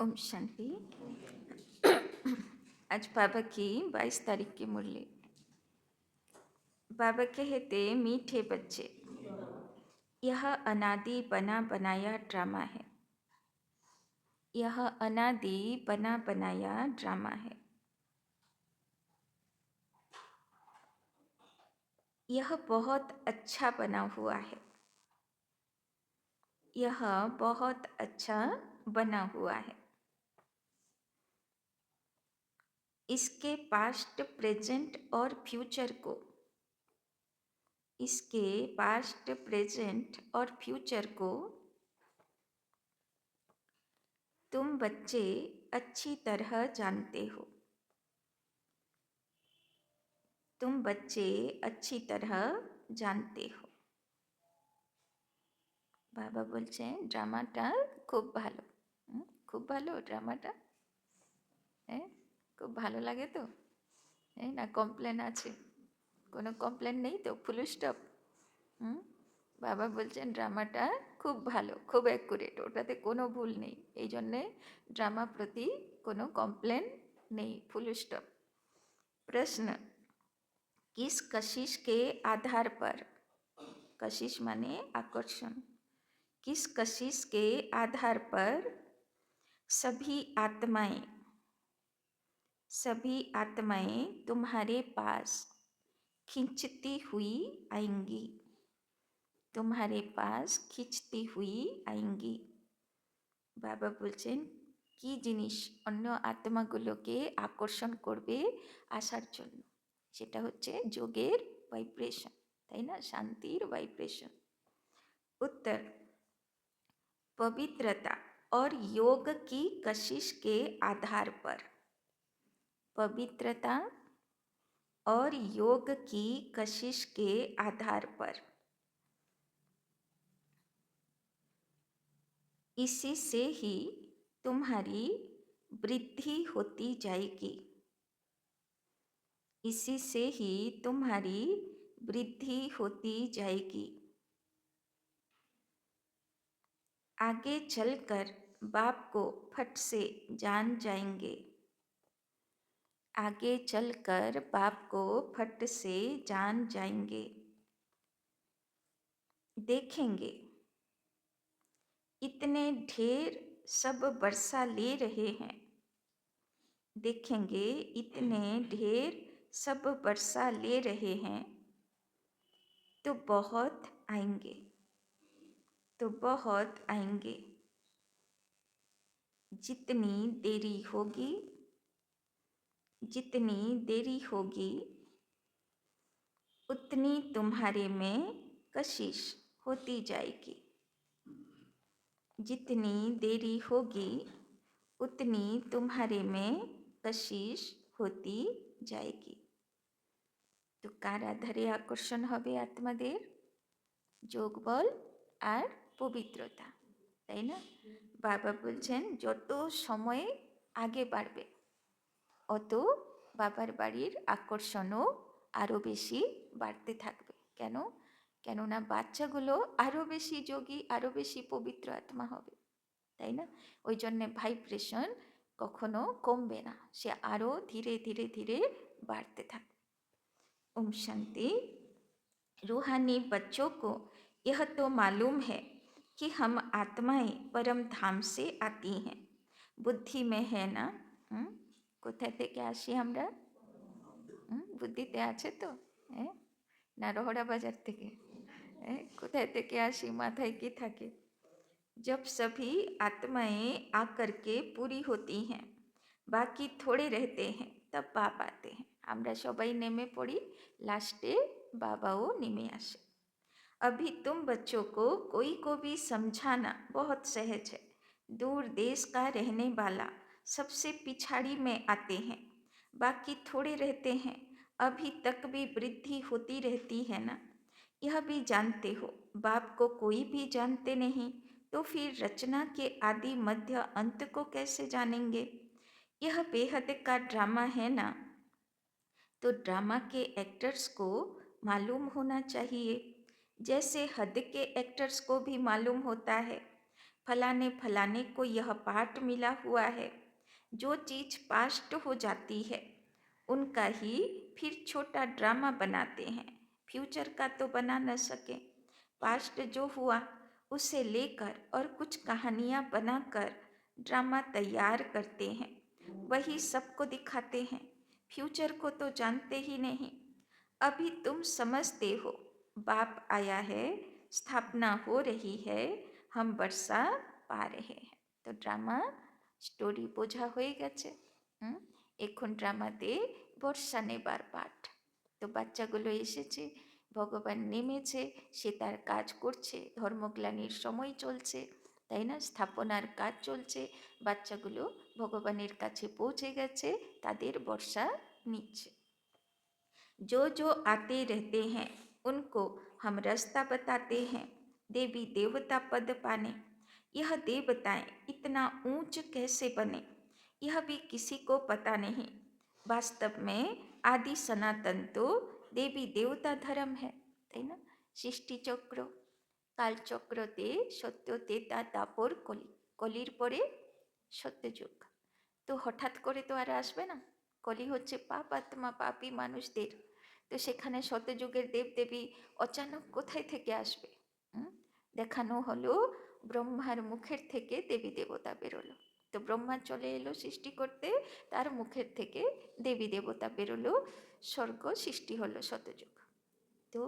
ओम शांति। आज बाबा की 22 तारीख की मुरली। बाबा कहते मीठे बच्चे, यह अनादि बना बनाया ड्रामा है। यह अनादि बना बनाया ड्रामा है। यह बहुत अच्छा बना हुआ है। यह बहुत अच्छा बना हुआ है। इसके पास्ट, प्रेजेंट और फ्यूचर को, इसके पास्ट, प्रेजेंट और फ्यूचर को तुम बच्चे अच्छी तरह जानते हो। तुम बच्चे अच्छी तरह जानते हो। বাবা বলছেন ড্রামাটা খুব ভালো। খুব ভালো ড্রামাটা। হ্যাঁ, খুব ভালো লাগে তো? হ্যাঁ, না কমপ্লেন আছে? কোনো কমপ্লেন নেই তো? Full stop? বাবা বলছেন ড্রামাটা খুব ভালো, খুব অ্যাকুরেট, ওটাতে কোনো ভুল নেই। এই জন্যে ড্রামা প্রতি কোনো কমপ্লেন নেই, ফুল स्टॉप। प्रश्न, किस कशिश के आधार पर, कशिश माने आकर्षण, किस कशिश के आधार पर सभी आत्माएं तुम्हारे पास खींचती हुई आएंगी, तुम्हारे पास खींचती हुई आएंगी। বাবা বলছেন কি জিনিস অন্য আত্মাগুলোকে আকর্ষণ করবে আসার জন্য, সেটা হচ্ছে যোগের ভাইব্রেশন, তাই না? শান্তির ভাইব্রেশন। उत्तर, पवित्रता और योग की कशिश के आधार पर, पवित्रता और योग की कशिश के आधार पर, इसी से ही तुम्हारी वृद्धि होती जाएगी, इसी से ही तुम्हारी वृद्धि होती जाएगी। आगे चलकर बाप को फट से जान जाएंगे, आगे चलकर बाप को फट से जान जाएंगे। देखेंगे इतने ढेर सब वर्षा ले रहे हैं, देखेंगे इतने ढेर सब वर्षा ले रहे हैं, तो बहुत आएंगे, तो बहुत आएंगे। जितनी देरी होगी, जितनी देरी होगी, उतनी तुम्हारे में कशिश होती जाएगी, जितनी देरी होगी उतनी तुम्हारे में कशिश होती जाएगी। तो কার আধারে আকর্ষণ হবে আত্মাদের? যোগ বল আর পবিত্রতা, তাই না? বাবা বলছেন যত সময় আগে বাড়বে অত বাবার বাড়ির আকর্ষণও আরও বেশি বাড়তে থাকবে। কেন? কেননা বাচ্চাগুলো আরও বেশি যোগী, আরও বেশি পবিত্র আত্মা হবে, তাই না? ওই জন্যে ভাইব্রেশন কখনো কমবে না, সে আরও ধীরে ধীরে ধীরে বাড়তে থাকবে। ओम शांति। रूहानी बच्चों को यह तो मालूम है कि हम आत्माएं परम धाम से आती हैं। बुद्धि में है ना? কোথায় থেকে আসি আমরা? বুদ্ধিতে আছে তো? না রহড়া বাজার থেকে? কোথায় থেকে আসি? মাথায় কি থাকে? जब सभी आत्माएं आकर के पूरी होती हैं, बाकी थोड़े रहते हैं, तब बाप आते हैं। আমরা সবাই নেমে পড়ি, লাস্টে বাবাও নেমে আসে। अभी तुम बच्चों को कोई को भी समझाना बहुत सहज है। दूर देश का रहने वाला सबसे पिछाड़ी में आते हैं, बाकी थोड़े रहते हैं, अभी तक भी वृद्धि होती रहती है ना? यह भी जानते हो, बाप को कोई भी जानते नहीं, तो फिर रचना के आदि मध्य अंत को कैसे जानेंगे? यह बेहद का ड्रामा है ना? तो ड्रामा के एक्टर्स को मालूम होना चाहिए, जैसे हद के एक्टर्स को भी मालूम होता है। फलाने फलाने को यह पाठ मिला हुआ है। जो चीज़ पास्ट हो जाती है उनका ही फिर छोटा ड्रामा बनाते हैं, फ्यूचर का तो बना न सके। पास्ट जो हुआ उसे लेकर और कुछ कहानियाँ बनाकर ड्रामा तैयार करते हैं, वही सबको दिखाते हैं। फ्यूचर को तो जानते ही नहीं। अभी तुम समझते हो बाप आया है, स्थापना हो रही है, हम वर्षा पा रहे हैं। तो ड्रामा স্টোরি বোঝা হয়ে গেছে। এখন ড্রামাতে বর্ষা নেবার পাঠ। তো বাচ্চাগুলো এসেছে, ভগবান নেমেছে, সে তার কাজ করছে, ধর্মগ্লানির সময় চলছে, তাই না? স্থাপনার কাজ চলছে, বাচ্চাগুলো ভগবানের কাছে পৌঁছে গেছে, তাদের বর্ষা নিচ্ছে। जो जो आते रहते हैं उनको हम रास्ता बताते हैं देवी देवता पद पाने। यह देवताएं इतना ऊंच कैसे बने, यह भी किसी को पता नहीं। वास्तव में आदि सनातन तो देवी देवता धर्म है, ना? सृष्टि चक्र कालचक्रते सत्य तेता तापर कली, कलिर परे सत्ययुग। তো হঠাৎ করে তো আর আসবে না, কলি হচ্ছে পাপ আত্মা, পাপী মানুষদের। তো সেখানে শতযুগের দেবদেবী অচানক কোথায় থেকে আসবে? দেখানো হলো ব্রহ্মার মুখের থেকে দেবী দেবতা বেরোলো। তো ব্রহ্মা চলে এলো সৃষ্টি করতে, তার মুখের থেকে দেবী দেবতা বেরোলো, স্বর্গ সৃষ্টি হলো শতযুগ। তো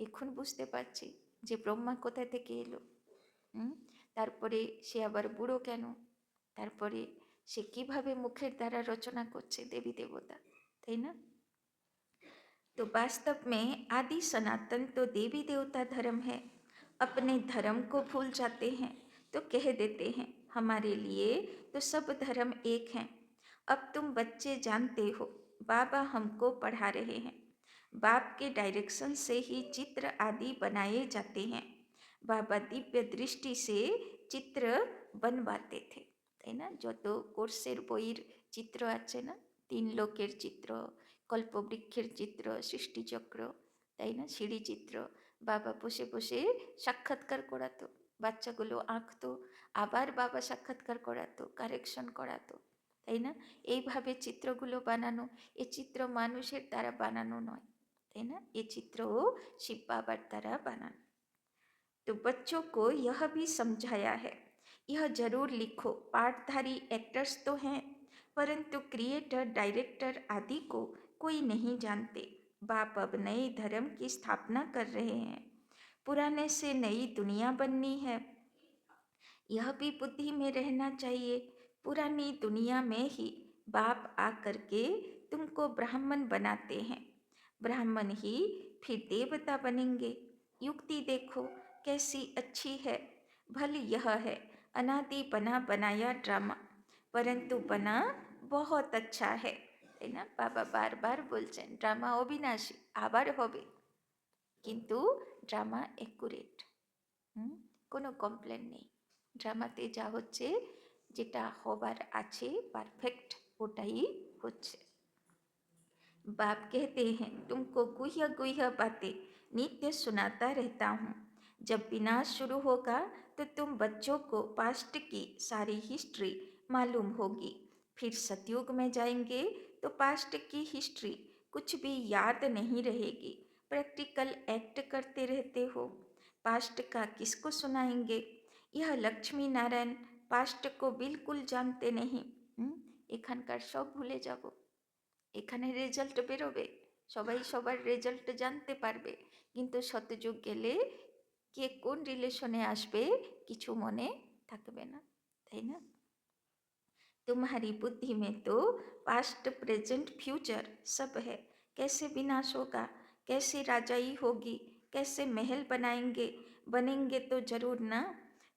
এখন বুঝতে পারছি যে ব্রহ্মা কোথা থেকে এলো। তারপরে সে আবার বুড়ো কেন, তারপরে সে কিভাবে মুখের দ্বারা রচনা করছে দেবী দেবতা, তাই না? तो वास्तव में आदि सनातन तो देवी देवता धर्म है। अपने धर्म को भूल जाते हैं तो कह देते हैं हमारे लिए तो सब धर्म एक हैं। अब तुम बच्चे जानते हो बाबा हमको पढ़ा रहे हैं। बाप के डायरेक्शन से ही चित्र आदि बनाए जाते हैं। बाबा दिव्य दृष्टि से चित्र बनवाते थे, তাই না? যত কোর্সের বইয়ের চিত্র আছে না, 3 লোকের চিত্র, কল্পবৃক্ষের চিত্র, সৃষ্টিচক্র, তাই না, সিঁড়ি চিত্র, বাবা বসে বসে সাক্ষাৎকার করাতো, বাচ্চাগুলো আঁকতো, আবার বাবা সাক্ষাৎকার করাতো, কারেকশন করাতো, তাই না? এইভাবে চিত্রগুলো বানানো, এ চিত্র মানুষের দ্বারা বানানো নয়, তাই না? এ চিত্রও শিব বাবার দ্বারা বানানো। तो बच्चों को यह भी समझाया है, यह जरूर लिखो पाठधारी एक्टर्स तो हैं परंतु क्रिएटर डायरेक्टर आदि को कोई नहीं जानते। बाप अब नए धर्म की स्थापना कर रहे हैं, पुराने से नई दुनिया बननी है। यह भी बुद्धि में रहना चाहिए, पुरानी दुनिया में ही बाप आकर के तुमको ब्राह्मण बनाते हैं, ब्राह्मण ही फिर देवता बनेंगे। युक्ति देखो कैसी अच्छी है। भल यह है अनादि बना बनाया ड्रामा, परंतु बना बहुत अच्छा है, তাই না? বাবা বারবার বলছেন ড্রামা অবিনাশী, আবার হবে, কিন্তু ড্রামা অ্যাকুরেট, কোনো কমপ্লেন নেই। ড্রামাতে যা হচ্ছে, যেটা হবার আছে পারফেক্ট, ওটাই হচ্ছে। बाप कहते हैं तुमको गुह्य गुह्य बातें नित्य सुनाता रहता हूँ। जब विनाश शुरू होगा तो तुम बच्चों को पास्ट की सारी हिस्ट्री मालूम होगी। फिर सतयुग में जाएंगे तो पास्ट की हिस्ट्री कुछ भी याद नहीं रहेगी। प्रैक्टिकल एक्ट करते रहते हो, पास्ट का किसको सुनाएंगे? यह लक्ष्मी नारायण पास्ट को बिल्कुल जानते नहीं। এখানকার সব ভুলে যাব, এখানে রেজাল্ট বেরোবে, সবাই সবার রেজাল্ট জানতে পারবে, কিন্তু শতযুগ গেলে কে কোন রিলেশনে আসবে কিছু মনে থাকবে না, তাই না? तुम्हारी बुद्धि में तो पास्ट प्रेजेंट फ्यूचर सब है। कैसे विनाश होगा, कैसे राजाई होगी, कैसे महल बनाएंगे, बनेंगे तो जरूर ना।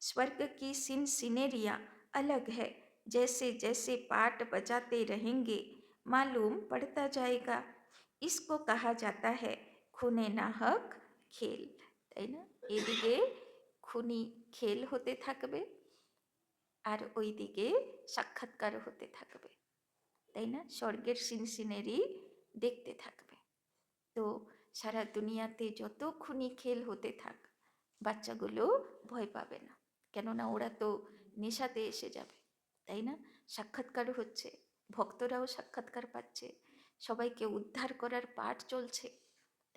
स्वर्ग की सिनेरिया अलग है, जैसे जैसे पाठ बजाते रहेंगे मालूम पड़ता जाएगा। इसको कहा जाता है खूने नाहक खेल, তাই না? এদিকে খুনি খেল হতে থাকবে আর ওইদিকে সাক্ষাৎকার হতে থাকবে, তাই না? স্বর্গের সিনসিনেরি দেখতে থাকবে। তো সারা দুনিয়াতে যত খুনি খেল হতে থাক, বাচ্চাগুলো ভয় পাবে না। কেননা ওরা তো নেশাতে এসে যাবে, তাই না? সাক্ষাৎকার হচ্ছে, ভক্তরাও সাক্ষাৎকার পাচ্ছে, সবাইকে উদ্ধার করার পাঠ চলছে,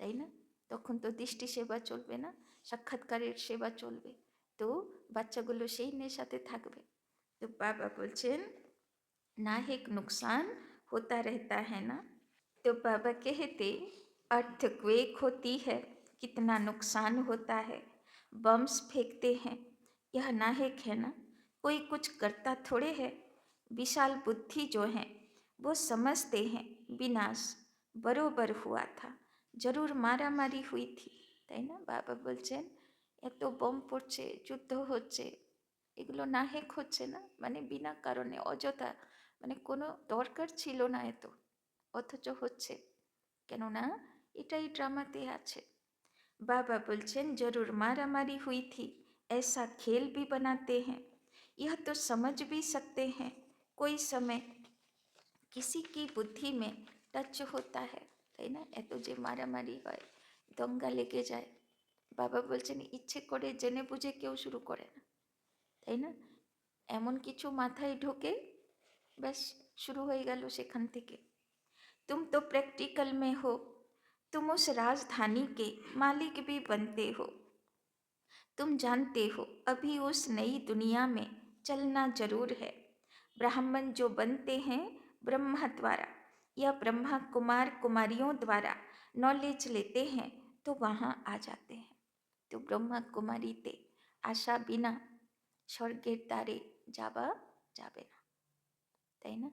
তাই না? তখন তো দৃষ্টি সেবা চলবে না, সাক্ষাৎকারের সেবা চলবে, তো বাচ্চাগুলো সেই নেশাতে থাকবে। तो बाबा बोलছেন नाहिक नुकसान होता रहता है ना। तो बाबा कहते अर्थक्वेक होती है, कितना नुकसान होता है, बम्स फेंकते हैं, यह नाहिक है ना, कोई कुछ करता थोड़े है। विशाल बुद्धि जो है वो समझते हैं विनाश बरोबर हुआ था, जरूर मारा मारी हुई थी, তাই না? বাবা বলছেন এত বম পড়ছে, যুদ্ধ হচ্ছে, এগুলো নাহেক হচ্ছে না, মানে বিনা কারণে অযথা, মানে কোনো দরকার ছিল না এত, অথচ হচ্ছে, কেননা এটাই ড্রামাতে আছে। बाबा बोलছেন जरूर मारा मारी हुई थी, ऐसा खेल भी बनाते हैं, यह तो समझ भी सकते हैं, कोई समय किसी की बुद्धि में टच होता है, তাই না? এত যে মারামারি হয়, দঙ্গা লেগে যায়, বাবা বলছেন ইচ্ছে করে জেনে বুঝে কেউ শুরু করে না, তাই না? এমন কিছু মাথায় ঢোকে, ব্যাস শুরু হয়ে গেল সেখান থেকে। तुम तो प्रैक्टिकल में हो, तुम उस राजधानी के मालिक भी बनते हो, तुम जानते हो अभी उस नई दुनिया में चलना जरूर है। ब्राह्मण जो बनते हैं ब्रह्मा द्वारा या ब्रह्मा कुमार कुमारियों द्वारा नॉलेज लेते हैं तो वहाँ आ जाते हैं। तो ब्रह्मा कुमारी ते आशा बिना স্বর্গের দ্বারে যাওয়া যাবে না, তাই না?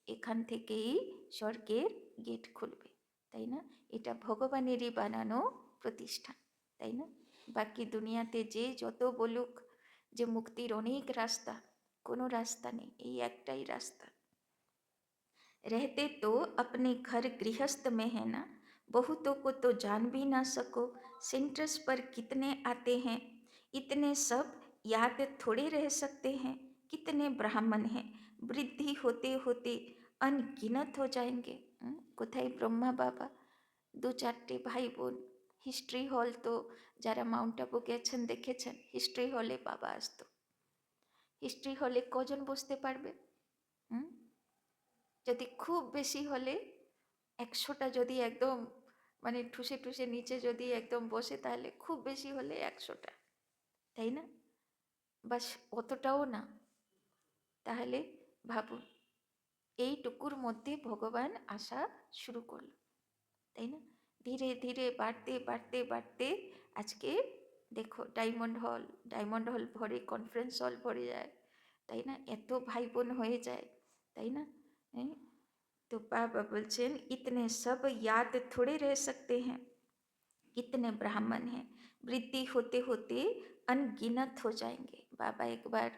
এখান থেকেই স্বর্গের গেট খুলবে, তাই না? এটা ভগবানেরই বানানো প্রতিষ্ঠান, তাই না? বাকি দুনিয়াতে যে যত বলুক যে মুক্তির অনেক রাস্তা, কোনো রাস্তা নেই, এই একটাই রাস্তা। रहते तो अपने घर गृहस्थ में है ना, बहुतों को तो जान भी ना सको, सेंटर्स पर कितने आते हैं, इतने सब याद थोड़े रह सकते हैं, कितने ब्राह्मण हैं, वृद्धि होते होते अनगिनत हो जाएंगे। কোথায় ব্রহ্মা বাবা, দু চারটে ভাই বোন, হিস্ট্রি হল তো যারা মাউন্ট আবু গেছেন দেখেছেন, হিস্ট্রি হলে বাবা আসতো, হিস্ট্রি হলে কজন বসতে পারবে? যদি খুব বেশি হলে 100টা যদি একদম মানে ঠুসে ঠুসে নিচে যদি একদম বসে, তাহলে খুব বেশি হলে 100টা, তাই না? বাস অতটাও না, তাহলে ভাবুন এইটুকুর মধ্যে ভগবান আসা শুরু করলো, তাই না? ধীরে ধীরে বাড়তে বাড়তে বাড়তে আজকে দেখো ডায়মন্ড হল ভরে, কনফারেন্স হল ভরে যায়, তাই না? এত ভাই বোন হয়ে যায়, তাই না? तो बाबा बोलছেন इतने सब याद थोड़े रह सकते हैं, कितने ब्राह्मण हैं, वृद्धि होते होते अनगिनत हो जाएंगे। बाबा एक बार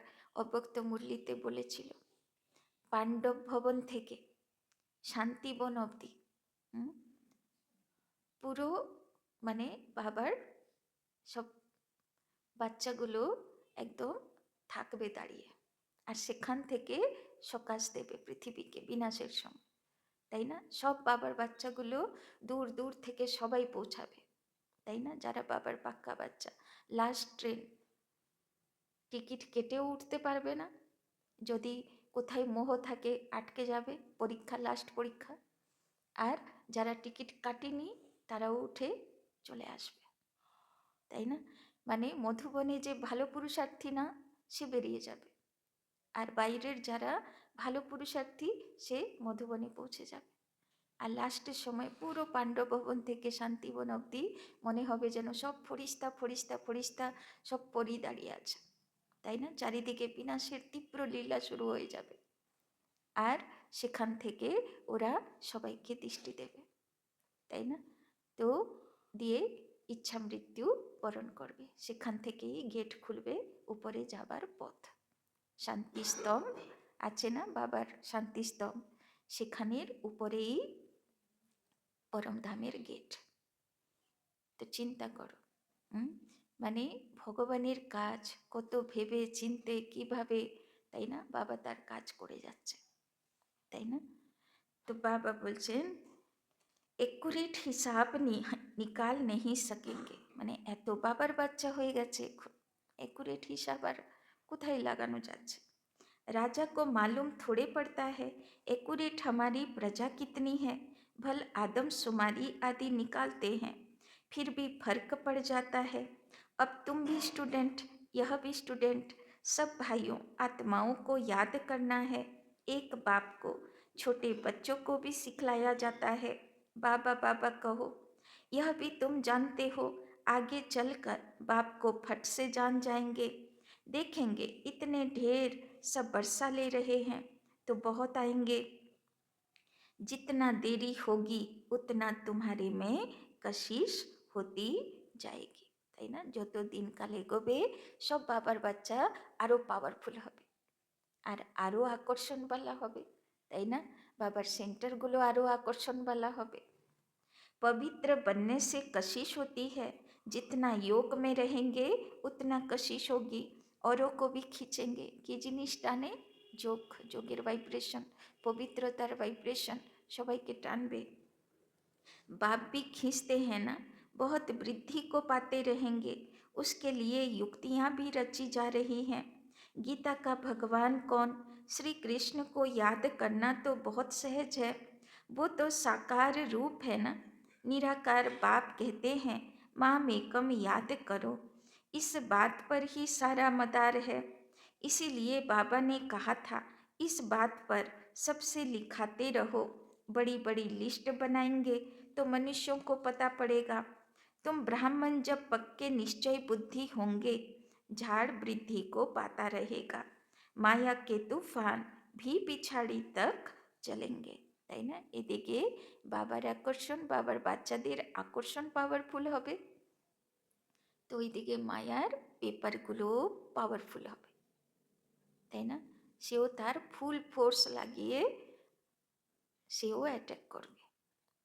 অব্যক্ত মুরলিতে বলেছিল পাণ্ডব ভবন থেকে শান্তিবন অবধি পুরো মানে বাবার সব বাচ্চাগুলো একদম থাকবে দাঁড়িয়ে, আর সেখান থেকে সকাশ দেবে পৃথিবীকে বিনাশের সময়, তাই না? সব বাবার বাচ্চাগুলো দূর দূর থেকে সবাই পৌঁছাবে, তাই না? যারা বাবার পাক্কা বাচ্চা, লাস্ট ট্রেন, টিকিট কেটেও উঠতে পারবে না, যদি কোথায় মোহ থাকে আটকে যাবে, পরীক্ষা লাস্ট পরীক্ষা, আর যারা টিকিট কাটেনি তারাও উঠে চলে আসবে, তাই না? মানে মধুবনে যে ভালো পুরুষার্থী না, সে বেরিয়ে যাবে, আর বাইরের যারা ভালো পুরুষার্থী সে মধুবনে পৌঁছে যাবে, আর লাস্টের সময় পুরো পাণ্ডব ভবন থেকে শান্তিবন অবধি মনে হবে যেন সব ফরিস্তা ফরিস্তা ফরিস্তা সব পরি দাঁড়িয়ে আছে, তাই না? চারিদিকে বিনাশের তীব্র লীলা শুরু হয়ে যাবে, আর সেখান থেকে ওরা সবাইকে দৃষ্টি দেবে, তাই না? তো দিয়ে ইচ্ছা মৃত্যু বরণ করবে, সেখান থেকেই গেট খুলবে উপরে যাবার পথ। শান্তিস্তম্ভ আছে না বাবার শান্তিস্তম্ভ, সেখানের উপরেই পরমধামের গেট। তো চিন্তা করো, মানে ভগবানের কাজ কত ভেবে চিনতে কিভাবে, তাই না? বাবা তার কাজ করে যাচ্ছে, তাই না? তো বাবা বলছেন একুরেট হিসাব নিকাল নেই সকেঙ্গে, মানে এত বাবার বাচ্চা হয়ে গেছে, একুরেট হিসাব আর কোথায় লাগানো যাচ্ছে। राजा को मालूम थोड़े पड़ता है एक्यूरेट हमारी प्रजा कितनी है, भल आदमशुमारी आदि निकालते हैं, फिर भी फर्क पड़ जाता है। अब तुम भी स्टूडेंट, यह भी स्टूडेंट, सब भाइयों आत्माओं को याद करना है। एक बाप को छोटे बच्चों को भी सिखलाया जाता है, बाबा बाबा कहो। यह भी तुम जानते हो, आगे चलकर बाप को फट से जान जाएंगे। देखेंगे इतने ढेर सब बरसा ले रहे हैं तो बहुत आएंगे। जितना देरी होगी उतना तुम्हारे में कशिश होती जाएगी, তাই না? যত দিনকাল এগোবে সব বাবার বাচ্চা আরও পাওয়ারফুল হবে আর আরও আকর্ষণওয়ালা হবে, তাই না? বাবার সেন্টারগুলো আরও আকর্ষণওয়ালা হবে। पवित्र बनने से कशिश होती है, जितना योग में रहेंगे उतना कशिश होगी, औरों को भी खींचेंगे। কি জিনিস টানে? যোগ, যোগের ভাইব্রেশন, পবিত্রতার ভাইব্রেশন সবাইকে টানবে। बाप भी खींचते हैं ना, बहुत वृद्धि को पाते रहेंगे, उसके लिए युक्तियाँ भी रची जा रही हैं। गीता का भगवान कौन? श्री कृष्ण को याद करना तो बहुत सहज है, वो तो साकार रूप है ना। निराकार बाप कहते हैं माम एकम याद करो, इस बात पर ही सारा मदार है। इसीलिए बाबा ने कहा था इस बात पर सबसे लिखाते रहो, बड़ी बड़ी लिस्ट बनाएंगे तो मनुष्यों को पता पड़ेगा। तुम ब्राह्मण जब पक्के निश्चय बुद्धि होंगे, झाड़ वृद्धि को पाता रहेगा, माया के तूफान भी पिछाड़ी तक चलेंगे, তাই না? এদিকে বাবার আকর্ষণ, বাবার বাচ্চাদের আকর্ষণ পাওয়ারফুল হবে, তো ওইদিকে মায়ার পেপারগুলো পাওয়ারফুল হবে, তাই না? সেও তার ফুল ফোর্স লাগিয়ে সেও অ্যাটাক করবে,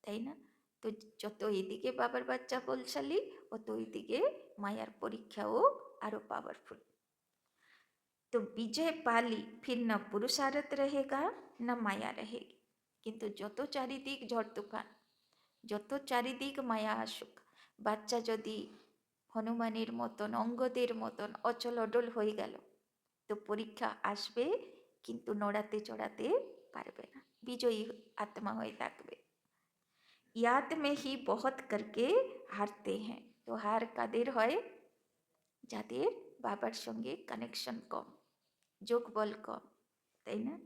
তাই না? তো যত এদিকে বাবার বাচ্চা বলশালী অত ওইদিকে মায়ার পরীক্ষাও আরও পাওয়ারফুল। তো বিজয় পালি ফির না পুরুষারত रहेगा না মায়া रहेगी। কিন্তু যত চারিদিক ঝড় তুফান, যত চারিদিক মায়া আসুক, বাচ্চা যদি হনুমানের মতন অঙ্গদের মতন অচল অডল হয়ে গেল তো পরীক্ষা আসবে কিন্তু নড়াতে চড়াতে পারবে না, বিজয়ী আত্মা হয়ে থাকবে। याद में ही बहुत करके हारते हैं, তো হার কাদের হয়? যাদের বাবার সঙ্গে কানেকশন কম, যোগ বল কম, তাই না?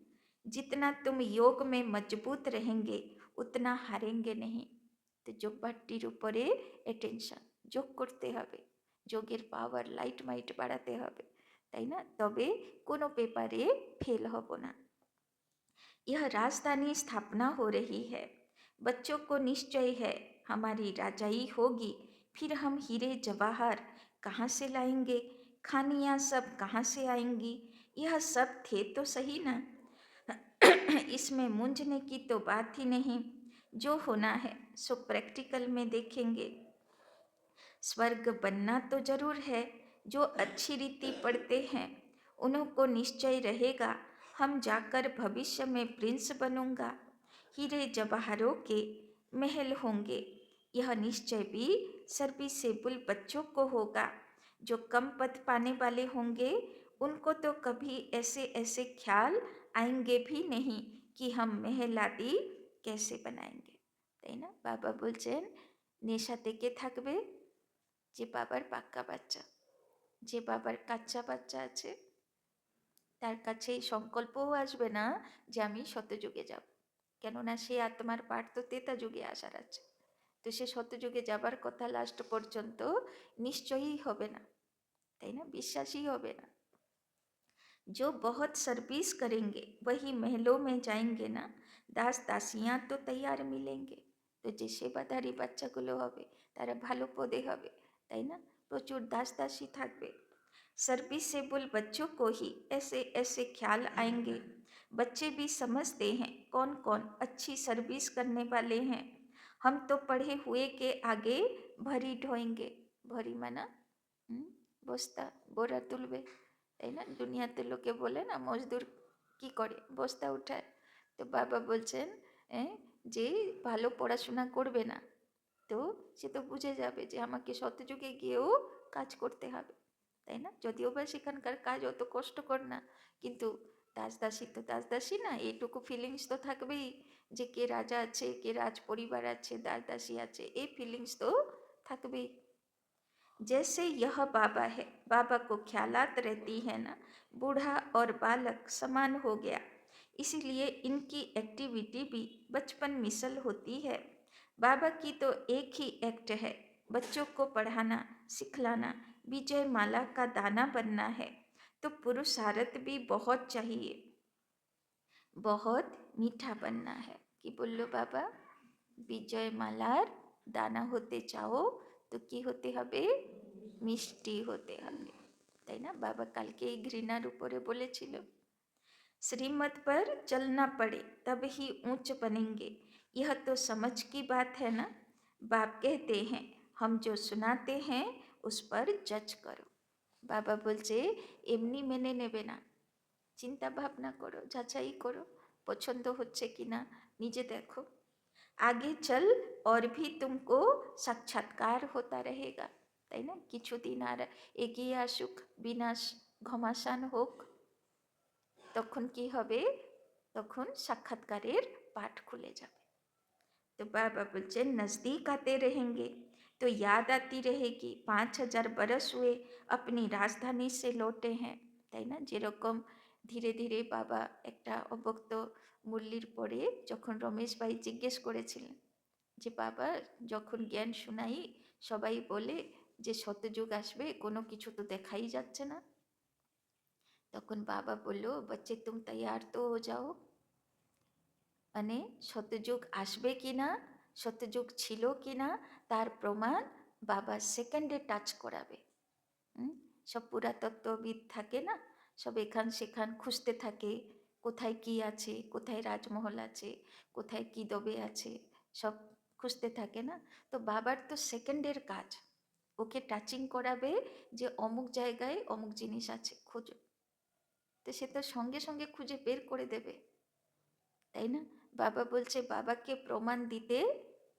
जितना तुम योग में मजबूत रहेंगे उतना हारेंगे नहीं। তো যোগ ভাট্টির উপরে অ্যাটেনশন, যোগ করতে হবে, যোগের পাওয়ার লাইট মাইট বাড়াতে হবে, তাই না? তবে কোনো পেপারে ফেল হব না। यह राजधानी स्थापना हो रही है, बच्चों को निश्चय है हमारी राजाई होगी, फिर हम हीरे जवाहर कहाँ से लाएंगे, खानियाँ सब कहाँ से आएंगी। यह सब थे तो सही ना, इसमें मूंझने की तो बात ही नहीं, जो होना है सो प्रैक्टिकल में देखेंगे। स्वर्ग बनना तो जरूर है, जो अच्छी रीति पढ़ते हैं उन्हों को निश्चय रहेगा हम जाकर भविष्य में प्रिंस बनूंगा, हीरे जवाहरों के महल होंगे। यह निश्चय भी सर्विसेबल बच्चों को होगा, जो कम पद पाने वाले होंगे उनको तो कभी ऐसे ऐसे ख्याल आएंगे भी नहीं कि हम महल आदि कैसे बनाएंगे, তাই না? বাবা বলছেন নেশা থেকে থাকবে যে বাবার পাক্কা বাচ্চা, যে বাবার কাচ্চা বাচ্চা আছে তার কাছে এই সংকল্পও আসবে না যে আমি শতযুগে যাব, কেননা সে আত্মার পাঠ তো তেতা যুগে আসার আছে, তো সে শতযুগে যাবার কথা লাস্ট পর্যন্ত নিশ্চয়ই হবে না, তাই না? বিশ্বাসই হবে না। जो बहुत सर्विस करेंगे वही महलों में जाएंगे ना, দাস দাসিয়াँ তো তৈয়ার মিলেঙ্গে। তো যে সেবাদারি বাচ্চাগুলো হবে তারা ভালো পদে হবে, তাই না? প্রচুর দাস দাসী থাকবে। सर्विसेबल बच्चों को ही ऐसे ऐसे ख्याल आएंगे, बच्चे भी समझते हैं कौन कौन अच्छी सर्विस करने वाले हैं। हम तो पढ़े हुए के आगे भरी ढोएंगे, भरी माना বস্তা, বোরা তুলবে, তাই না? দুনিয়াতে লোকে বলে না মজদুর কি করে, বস্তা উঠায়। তো বাবা বলছেন যে ভালো পড়াশোনা করবে না তো সে তো বুঝে যাবে যে আমাকে শতযুগে গিয়েও কাজ করতে হবে, তাই না? যদিও বা সেখানকার কাজ অত কষ্টকর না, কিন্তু দাসদাসী তো দাসদাসী না, এইটুকু ফিলিংস তো থাকবেই যে কে রাজা আছে, কে রাজ পরিবার আছে, দাসদাসী আছে, এই ফিলিংস তো থাকবেই। जैसे यह बाबा है, बाबा को ख्यालात रहती है ना, बूढ़ा और बालक समान हो गया, इसीलिए इनकी एक्टिविटी भी बचपन मिसल होती है। बाबा की तो एक ही एक्ट है, बच्चों को पढ़ाना सिखलाना, विजय माला का दाना बनना है। तो पुरुषार्थ भी बहुत चाहिए, बहुत मीठा बनना है। कि बोलो बाबा, বিজয় মালার দানা হতে চাও তো কি হতে হবে? মিষ্টি হতে হবে, তাই না? বাবা কালকে এই ঘৃণার উপরে বলেছিল, श्रीमत पर चलना पड़े तब ही ऊंच बनेंगे, यह तो समझ की बात है ना। बाप कहते हैं हम जो सुनाते हैं उस पर जज करो। বাবা বলছে এমনি মেনে নেবে না, চিন্তা ভাবনা করো, যাচাই করো, পছন্দ হচ্ছে কিনা নিজে দেখো। आगे चल और भी तुमको साक्षात्कार होता रहेगा, তাই না? কিছুদিন আর এগিয়ে আসুক, বিনাশ ঘমাসান হোক, তখন কি হবে? তখন সাক্ষাৎকারের পাঠ খুলে যাবে। तो बाबा बोलते नज़दीक आते रहेंगे तो याद आती रहेगी 5000 बरस हुए अपनी राजधानी से लौटे हैं, তাই না? যেরকম ধীরে ধীরে বাবা একটা অব্যক্ত মুরলির পরে যখন রমেশ ভাই জিজ্ঞেস করেছিলেন যে বাবা যখন জ্ঞান শোনাই সবাই বলে যে সত্যযুগ আসবে, কোনো কিছু তো দেখাই যাচ্ছে না, তখন বাবা বলল বচ্চে তুম তৈয়ার তো হো যাও। মানে সত্যযুগ আসবে কি না, সত্যযুগ ছিল কি না তার প্রমাণ বাবা সেকেন্ডে টাচ করাবে। সব পুরাতত্ত্ববিদ থাকে না, সব এখান সেখান খুঁজতে থাকে কোথায় কি আছে, কোথায় রাজমহল আছে, কোথায় কি দবে আছে, সব খুঁজতে থাকে না। তো বাবার তো সেকেন্ডের কাজ, ওকে টাচিং করাবে যে অমুক জায়গায় অমুক জিনিস আছে, খোঁজো। তো সে তো সঙ্গে সঙ্গে খুঁজে বের করে দেবে, তাই না? বাবা বলছে বাবাকে প্রমাণ দিতে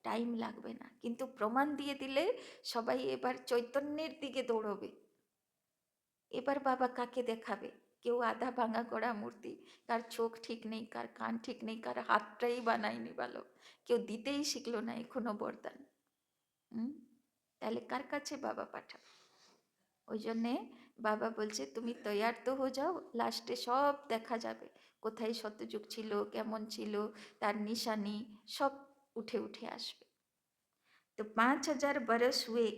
টাইম লাগবে না, কিন্তু প্রমাণ দিয়ে দিলে সবাই এবার চৈতন্যের দিকে দৌড়বে। এবার বাবা কাকে দেখাবে? কেউ আধা ভাঙা গড়া মূর্তি, কার চোখ ঠিক নেই, কার কান ঠিক নেই, কার হাতটাই বানায়নি ভালো, কেউ দিতেই শিখলো না এখনো বরদান। তাহলে কার কাছে বাবা পাঠাবে? ওই জন্যে বাবা বলছে তুমি তৈয়ার তো হয়ে যাও, লাস্টে সব দেখা যাবে কোথায় সত্যযুগ ছিল, কেমন ছিল, তার নিশানি সব উঠে উঠে আসবে। तो 5000 बरस हुए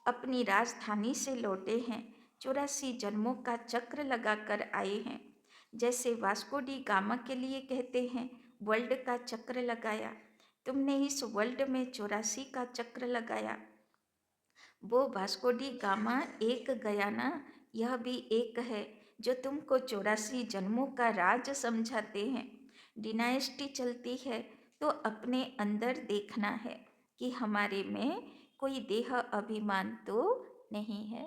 अपनी राजधानी से लौटे हैं, 84 जन्मों का चक्र लगाकर आए हैं। जैसे वास्को डी गामा के लिए कहते हैं वर्ल्ड का चक्र लगाया, तुमने इस वर्ल्ड में 84 का चक्र लगाया। वो वास्को डी गामा एक गया ना, यह भी एक है जो तुमको 84 जन्मों का राज समझाते हैं। डिनाइस्टी चलती है तो अपने अंदर देखना है कि हमारे में कोई देह अभिमान तो नहीं है।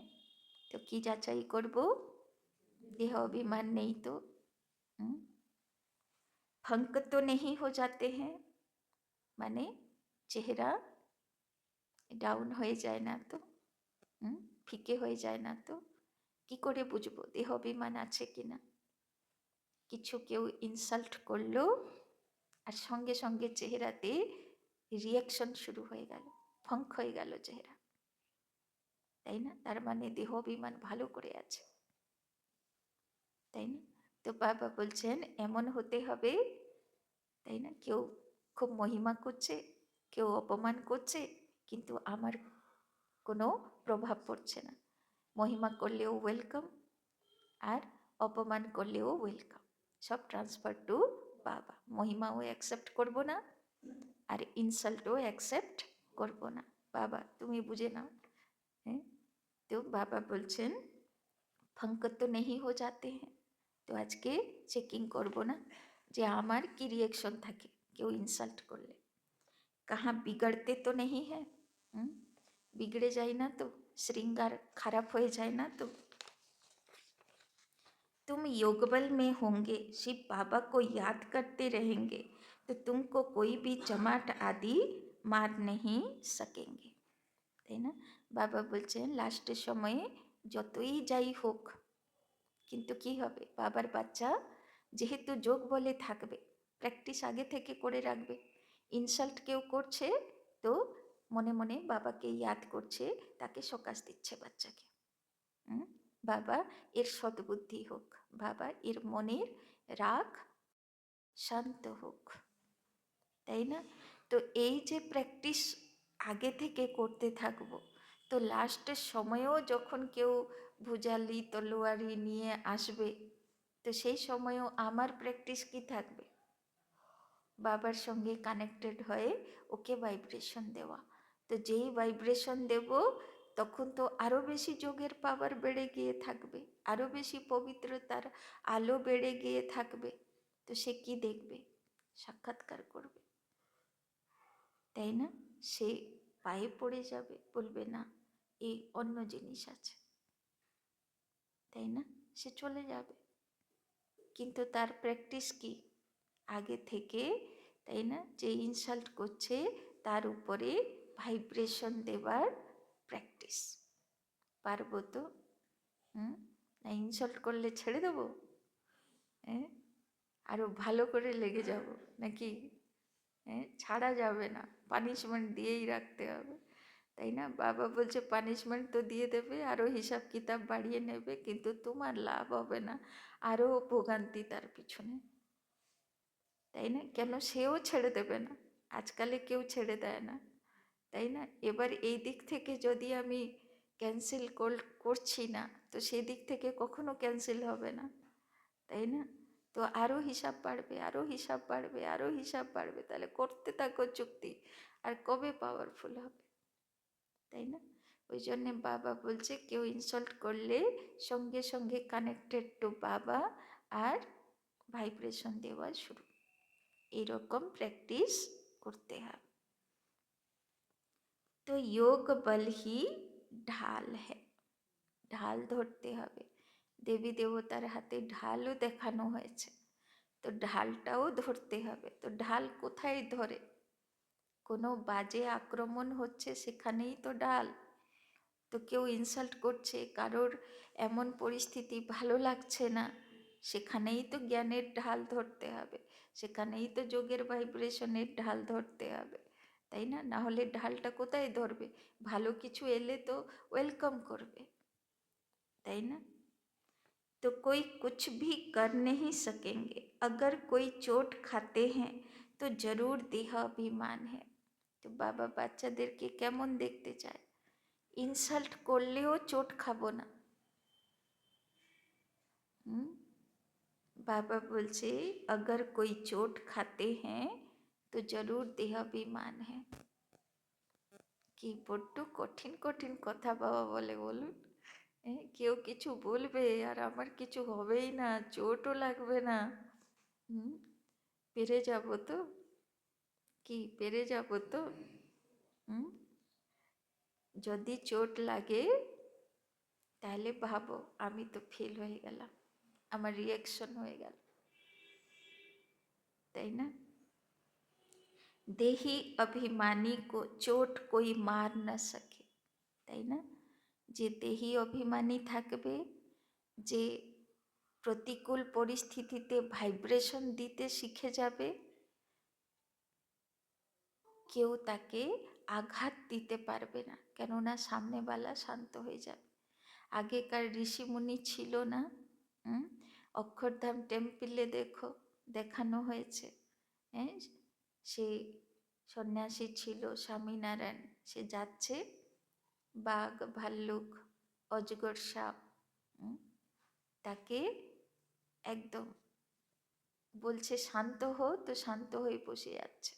तो की যাচাই করব, देह अभिमान नहीं तो फंक तो नहीं हो जाते हैं, माने चेहरा ডাউন হয়ে যায় না তো, ফিকে হয়ে যায় না তো? কি করে বুঝবো দেহ অভিমান আছে কিনা? কিছু কেউ ইনসাল্ট করলো আর সঙ্গে সঙ্গে চেহারাতে রিয়াকশন শুরু হয়ে গেল, ফঙ্ক হয়ে গেল চেহারা, তাই না? তার মানে দেহ অভিমান ভালো করে আছে, তাই না? তো বাবা বলছেন এমন হতে হবে, তাই না? কেউ খুব মহিমা করছে, কেউ অপমান করছে, কিন্তু আমার কোনো প্রভাব পড়ছে না। মহিমা করলেও ওয়েলকাম আর অপমান করলেও ওয়েলকাম, সব ট্রান্সফার টু বাবা। মহিমাও অ্যাকসেপ্ট করব না আর ইনসাল্টও অ্যাকসেপ্ট করব না, বাবা তুমি বুঝে নাও। হ্যাঁ, তো বাবা বলছেন ফঙ্ক তো নেই হো যাতে হ্যাঁ। তো আজকে চেকিং করব না যে আমার কি রিয়াকশন থাকে কেউ ইনসাল্ট করলে, কাহা বিগড়তে তো নেই হ্যাঁ, বিগড়ে যায় না তো, श्रृंगार খারাপ হয়ে যায় না তো। तुम योगबल में होंगे, शिव बाबा को याद करते रहेंगे, तो तुमको कोई भी चमाट आदि मार नहीं सकेंगे, তাই না? বাবা বলছেন লাস্টের সময়ে যতই যাই হোক, কিন্তু কি হবে, বাবার বাচ্চা যেহেতু যোগ বলে থাকবে, প্র্যাকটিস আগে থেকে করে রাখবে। ইনসাল্ট কেউ করছে তো মনে মনে বাবাকে ইয়াদ করছে, তাকে সকাশ দিচ্ছে বাচ্চাকে। বাবা এর সদ্বুদ্ধি হোক, বাবা এর মনের রাগ শান্ত হোক, তাই না? তো এই যে প্র্যাকটিস আগে থেকে করতে থাকবো, তো লাস্টের সময়েও যখন কেউ ভুজালি তলোয়ারি নিয়ে আসবে, তো সেই সময়ও আমার প্র্যাকটিস কি থাকবে? বাবার সঙ্গে কানেক্টেড হয়ে ওকে ভাইব্রেশন দেওয়া। তো যেই ভাইব্রেশন দেব, তখন তো আরও বেশি যোগের পাওয়ার বেড়ে গিয়ে থাকবে, আরও বেশি পবিত্রতার আলো বেড়ে গিয়ে থাকবে। তো সে কি দেখবে? সাক্ষাৎকার করবে, তাই না? সে পায়ে পড়ে যাবে, বলবে না এই অন্য জিনিস আছে, তাই না? সে চলে যাবে। কিন্তু তার প্র্যাকটিস কি? আগে থেকে, তাই না? যে ইনসাল্ট করছে তার উপরে ভাইব্রেশন দেবার প্র্যাকটিস। পারবো তো? না ইনসাল্ট করলে ছেড়ে দেবো? হ্যাঁ, আরও ভালো করে লেগে যাব নাকি? হ্যাঁ, ছাড়া যাবে না, পানিশমেন্ট দিয়েই রাখতে হবে, তাই না? বাবা বলছে পানিশমেন্ট তো দিয়ে দেবে, আরও হিসাব কিতাব বাড়িয়ে নেবে, কিন্তু তোমার লাভ হবে না, আরও ভোগান্তি তার পিছনে, তাই না? কেন সেও ছেড়ে দেবে না, আজকালে কেউ ছেড়ে দেয় না, তাই না? এবার এই দিক থেকে যদি আমি ক্যান্সেল করছি না, তো সেই দিক থেকে কখনো ক্যান্সেল হবে না, তাই না? তো আরও হিসাব বাড়বে, আরও হিসাব বাড়বে, আরও হিসাব বাড়বে, তাহলে করতে থাকো চুক্তি, আর কবে পাওয়ারফুল হবে, তাই না? ওই জন্যে বাবা বলছে কেউ ইনসাল্ট করলে সঙ্গে সঙ্গে কানেক্টেড টু বাবা আর ভাইব্রেশন দেওয়া শুরু, এইরকম প্র্যাকটিস করতে হবে। তো যোগ বল হি ঢাল হ্যায়, ঢাল ধরতে হবে। দেবী দেবতার হাতে ঢালও দেখানো হয়েছে, তো ঢালটাও ধরতে হবে। তো ঢাল কোথায় ধরে? কোনো বাজে আক্রমণ হচ্ছে সেখানেই তো ঢাল। তো কেউ ইনসাল্ট করছে, কারোর এমন পরিস্থিতি ভালো লাগছে না, সেখানেই তো জ্ঞানের ঢাল ধরতে হবে, সেখানেই তো যোগের ভাইব্রেশনের ঢাল ধরতে হবে, তাই না? না হলে ঢালটা কোথায় ধরবে? ভালো কিছু এলে তো ওয়েলকাম করবে, তাই না? तो कोई कुछ भी कर नहीं सकेंगे, अगर कोई चोट खाते हैं तो जरूर देहाभिमान है। তো বাবা বাচ্চাদেরকে কেমন দেখতে চায়? ইনসাল্ট করলেও চোট খাবো না। বাবা বলছে अगर कोई चोट खाते हैं तो जरूर देहाभिमान है। কি বড্ড কঠিন কঠিন কথা বাবা বলে বলুন। কেউ কিছু বলবে আর আমার কিছু হবেই না, চোটও লাগবে না, পেরে যাব তো? কি পেরে যাব তো? যদি চোট লাগে তাহলে ভাবো আমি তো ফেল হয়ে গেলাম, আমার রিয়াকশন হয়ে গেল, তাই না? দেহি অভিমানী কো চোট কোই মার না সকে, তাই না? যে দেহি অভিমানী থাকবে, যে প্রতিকূল পরিস্থিতিতে ভাইব্রেশন দিতে শিখে যাবে, কেউ তাকে আঘাত দিতে পারবে না, কেননা সামনেওয়ালা শান্ত হয়ে যাবে। আগেকার ঋষিমুনি ছিল না? অক্ষরধাম টেম্পলে দেখানো হয়েছে, হ্যাঁ, সে সন্ন্যাসী ছিল স্বামীনারায়ণ, সে যাচ্ছে, বাঘ ভাল্লুক অজগর সাপ তাকে একদম বলছে শান্ত হো, তো শান্ত হয়ে বসে যাচ্ছে,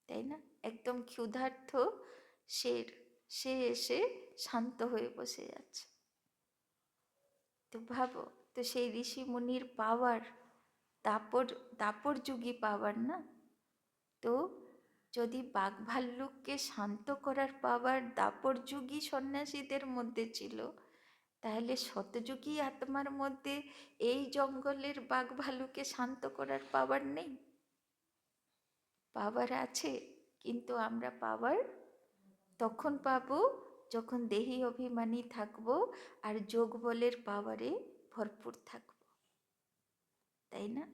তাই না? একদম ক্ষুধার্ত শের, সে এসে শান্ত হয়ে বসে যাচ্ছে। তো ভাবো, তো সেই ঋষি মুনির পাওয়ার, দাপর যুগী পাওয়ার না? তো যদি বাঘ ভাল্লুককে শান্ত করার পাওয়ার দাপর যুগী সন্ন্যাসীদের মধ্যে ছিল, তাহলে শতযুগী আত্মার মধ্যে এই জঙ্গলের বাঘ ভাল্লুককে শান্ত করার পাওয়ার নেই? পাওয়ার আছে, কিন্তু আমরা পাওয়ার তখন পাবো যখন দেহি অভিমানী থাকবো আর যোগ বলের পাওয়ারে ভরপুর থাকবো, তাই না?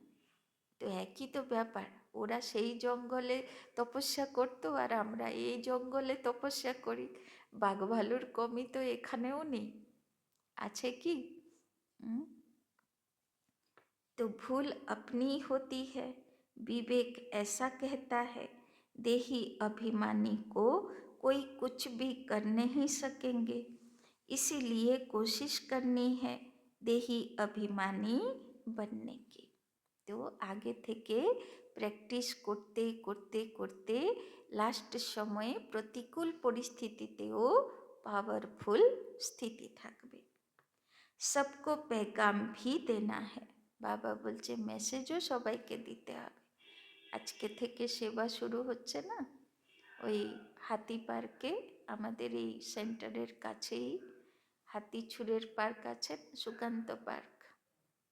তো একই তো ব্যাপার, ওরা সেই জঙ্গলে তপস্যা করতো আর আমরা এই জঙ্গলে তপস্যা করি। বাঘ ভালুর কমি তো এখানেও নেই, আছে কি? হুম? तो भूल अपनी होती है, विवेक ऐसा कहता है, देही अभिमानी को कोई कुछ भी कर नहीं सकेंगे, इसीलिए कोशिश करनी है देही अभिमानी बनने की। तो आगे থেকে প্র্যাকটিস করতে করতে করতে লাস্ট সময়ে প্রতিকূল পরিস্থিতিতেও পাওয়ারফুল স্থিতি থাকবে। सबको पैगाम भी देना है, বাবা বলছে মেসেজও সবাইকে দিতে হবে। আজকে থেকে সেবা শুরু হচ্ছে না, ওই হাতি পার্কে, আমাদের এই সেন্টারের কাছেই হাতিছুরের পার্ক আছে, সুকান্ত পার্ক,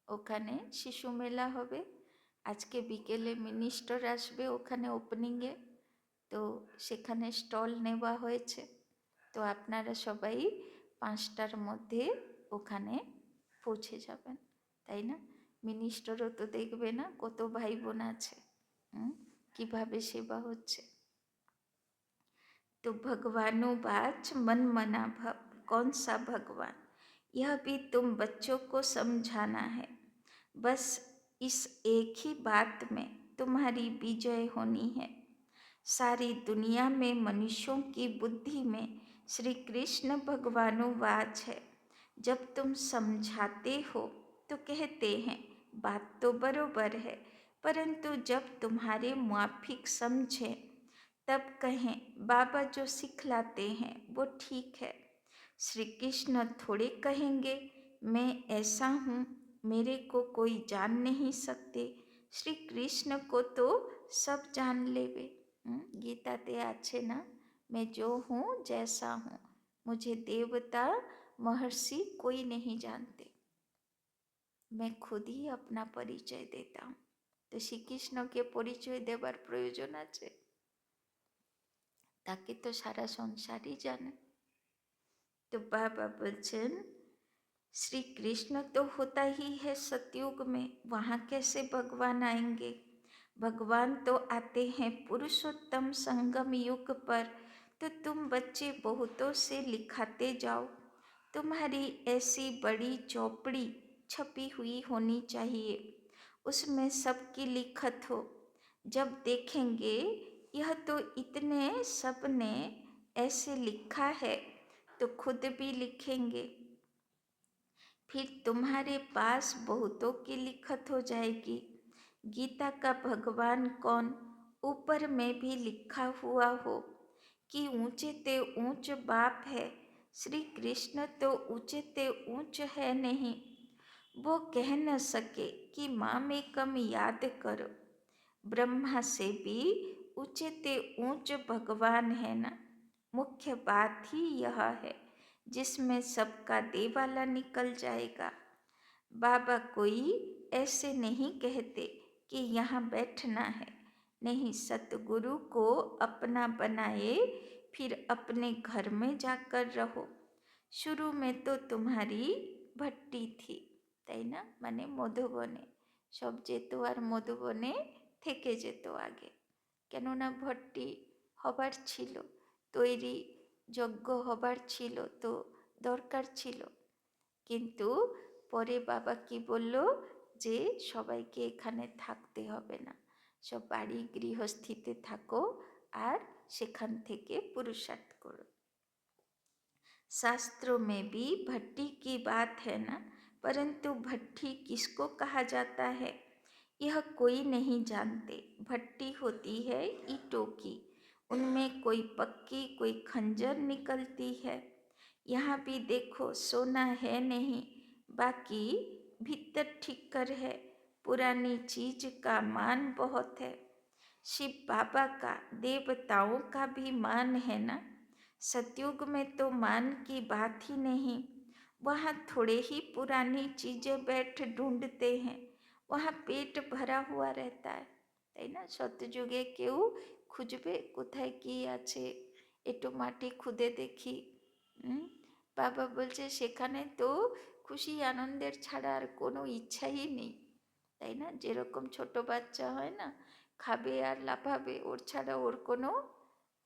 ওখানে শিশু মেলা হবে। আজকে বিকেলে মিনিস্টার আসবে ওখানে ওপেনিংয়ে, তো সেখানে স্টল নেওয়া হয়েছে। তো আপনারা সবাই 5টার মধ্যে ওখানে পৌঁছে যাবেন, তাই না? মিনিস্টারও তো দেখবে না কত ভাই বোন আছে, কিভাবে সেবা হচ্ছে। तो भगवानुवाच मन मना भव, कौन सा भगवान? यह भी तुम बच्चों को समझाना है। बस इस एक ही बात में तुम्हारी विजय होनी है। सारी दुनिया में मनुष्यों की बुद्धि में श्री कृष्ण भगवानुवाच है। जब तुम समझाते हो तो कहते हैं बात तो बरोबर है, परंतु जब तुम्हारे मुआफिक समझे तब कहें बाबा जो सिखलाते हैं वो ठीक है। श्री कृष्ण थोड़े कहेंगे मैं ऐसा हूँ, मेरे को कोई जान नहीं सकते। श्री कृष्ण को तो सब जान लेवे। गीताते আছে না, मैं जो हूँ जैसा हूँ, मुझे देवता महर्षि कोई नहीं जानते, मैं खुद ही अपना परिचय देता हूँ। तो श्री कृष्ण के परिचय देवार प्रयोजन আছে? তাকে তো সারা সংসারই জানে। तो बाबा बच्चन श्री कृष्ण तो होता ही है सतयुग में, वहाँ कैसे भगवान आएंगे? भगवान तो आते हैं पुरुषोत्तम संगम युग पर। तो तुम बच्चे बहुतों से लिखाते जाओ, तुम्हारी ऐसी बड़ी चौपड़ी छपी हुई होनी चाहिए, उसमें सबकी लिखत हो। जब देखेंगे यह तो इतने सब ने ऐसे लिखा है तो खुद भी लिखेंगे, फिर तुम्हारे पास बहुतों की लिखत हो जाएगी। गीता का भगवान कौन ऊपर में भी लिखा हुआ हो कि ऊंचे ते ऊंच बाप है, श्री कृष्ण तो ऊंचे ते ऊंच है नहीं, वो कह न सके कि माँ में कम याद करो। ब्रह्मा से भी ऊंचे ते ऊंच भगवान है ना। मुख्य बात ही यह है जिसमें सबका देवाला निकल जाएगा। बाबा कोई ऐसे नहीं कहते कि यहाँ बैठना है, नहीं, सतगुरु को अपना बनाए फिर अपने घर में जाकर रहो। शुरू में तो तुम्हारी भट्टी थी, তাই না? মানে মধুবনে, সব যেত আর মধুবনে থেকে যেত আগে, কেননা ভট্টি হবার ছিল, তৈরি যজ্ঞ হবার ছিল, তো দরকার ছিল। কিন্তু পরে বাবা কি বলল যে সবাইকে এখানে থাকতে হবে না, সব বাড়ি গৃহস্থিতে থাকো আর সেখান থেকে পুরুষার্থ করো। शास्त्रों में भी भट्टी की बात है ना, परंतु भट्टी किसको कहा जाता है यह कोई नहीं जानते। भट्टी होती है ईंटों की, उनमें कोई पक्की कोई खंजर निकलती है। यहाँ भी देखो सोना है नहीं, बाकी भीतर ठिक्कर है, पुरानी चीज का मान बहुत है। शिव बाबा का देवताओं का भी मान है ना। सतयुग में तो मान की बात ही नहीं, वहाँ थोड़े ही पुरानी चीज़ें बैठ ढूंढते हैं, वहाँ पेट भरा हुआ रहता है, তাই না? সত্যযুগে কেউ খুঁজবে কোথায় কি আছে, একটু মাটি খুদে দেখি, হুম, বাবা বলছে সেখানে তো খুশি আনন্দের ছাড়া আর কোনো ইচ্ছাই নেই, তাই না? যেরকম ছোট বাচ্চা হয় না, খাবে আর লাফাবে, ওর ছাড়া ওর কোনো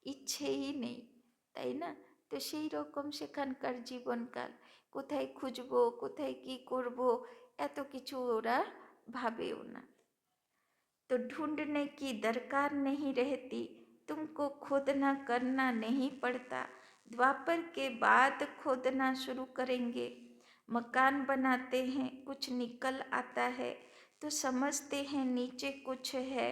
ইচ্ছেই নেই, তাই না? তো সেই রকম সেখানকার জীবনকাল, কোথায় খুঁজবো, কোথায় কি করব, এত কিছু ওরা ভাবেও না। तो ढूंढने की दरकार नहीं रहती, तुमको खोदना करना नहीं पड़ता। द्वापर के बाद खोदना शुरू करेंगे। मकान बनाते हैं, कुछ निकल आता है तो समझते हैं नीचे कुछ है।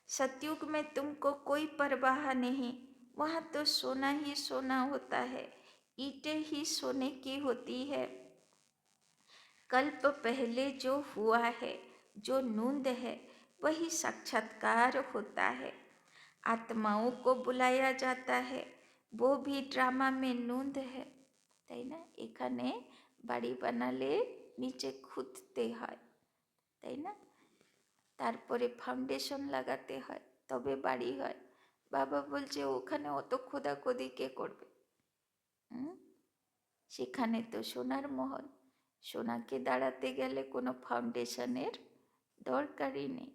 सतयुग में तुमको कोई परवाह नहीं, वहाँ तो सोना ही सोना होता है, ईंटें ही सोने की होती है। कल्प पहले जो हुआ है, जो नूंद है, वही साक्षात्कार होता है। आत्माओं को बुलाया जाता है, वो भी ड्रामा में नूंद है, তাই না? এখানে বাড়ি বানালে নিচে খুঁড়তে হয়, তাই না? তারপরে ফাউন্ডেশন লাগাতে হয়, তবে বাড়ি হয়। বাবা বলছে ওখানে অত খোদাখুদি কে করবে? হুম, সেখানে তো সোনার মহল, সোনাকে দাঁড়াতে গেলে কোনো फाउंडेशनের দরকারই নেই।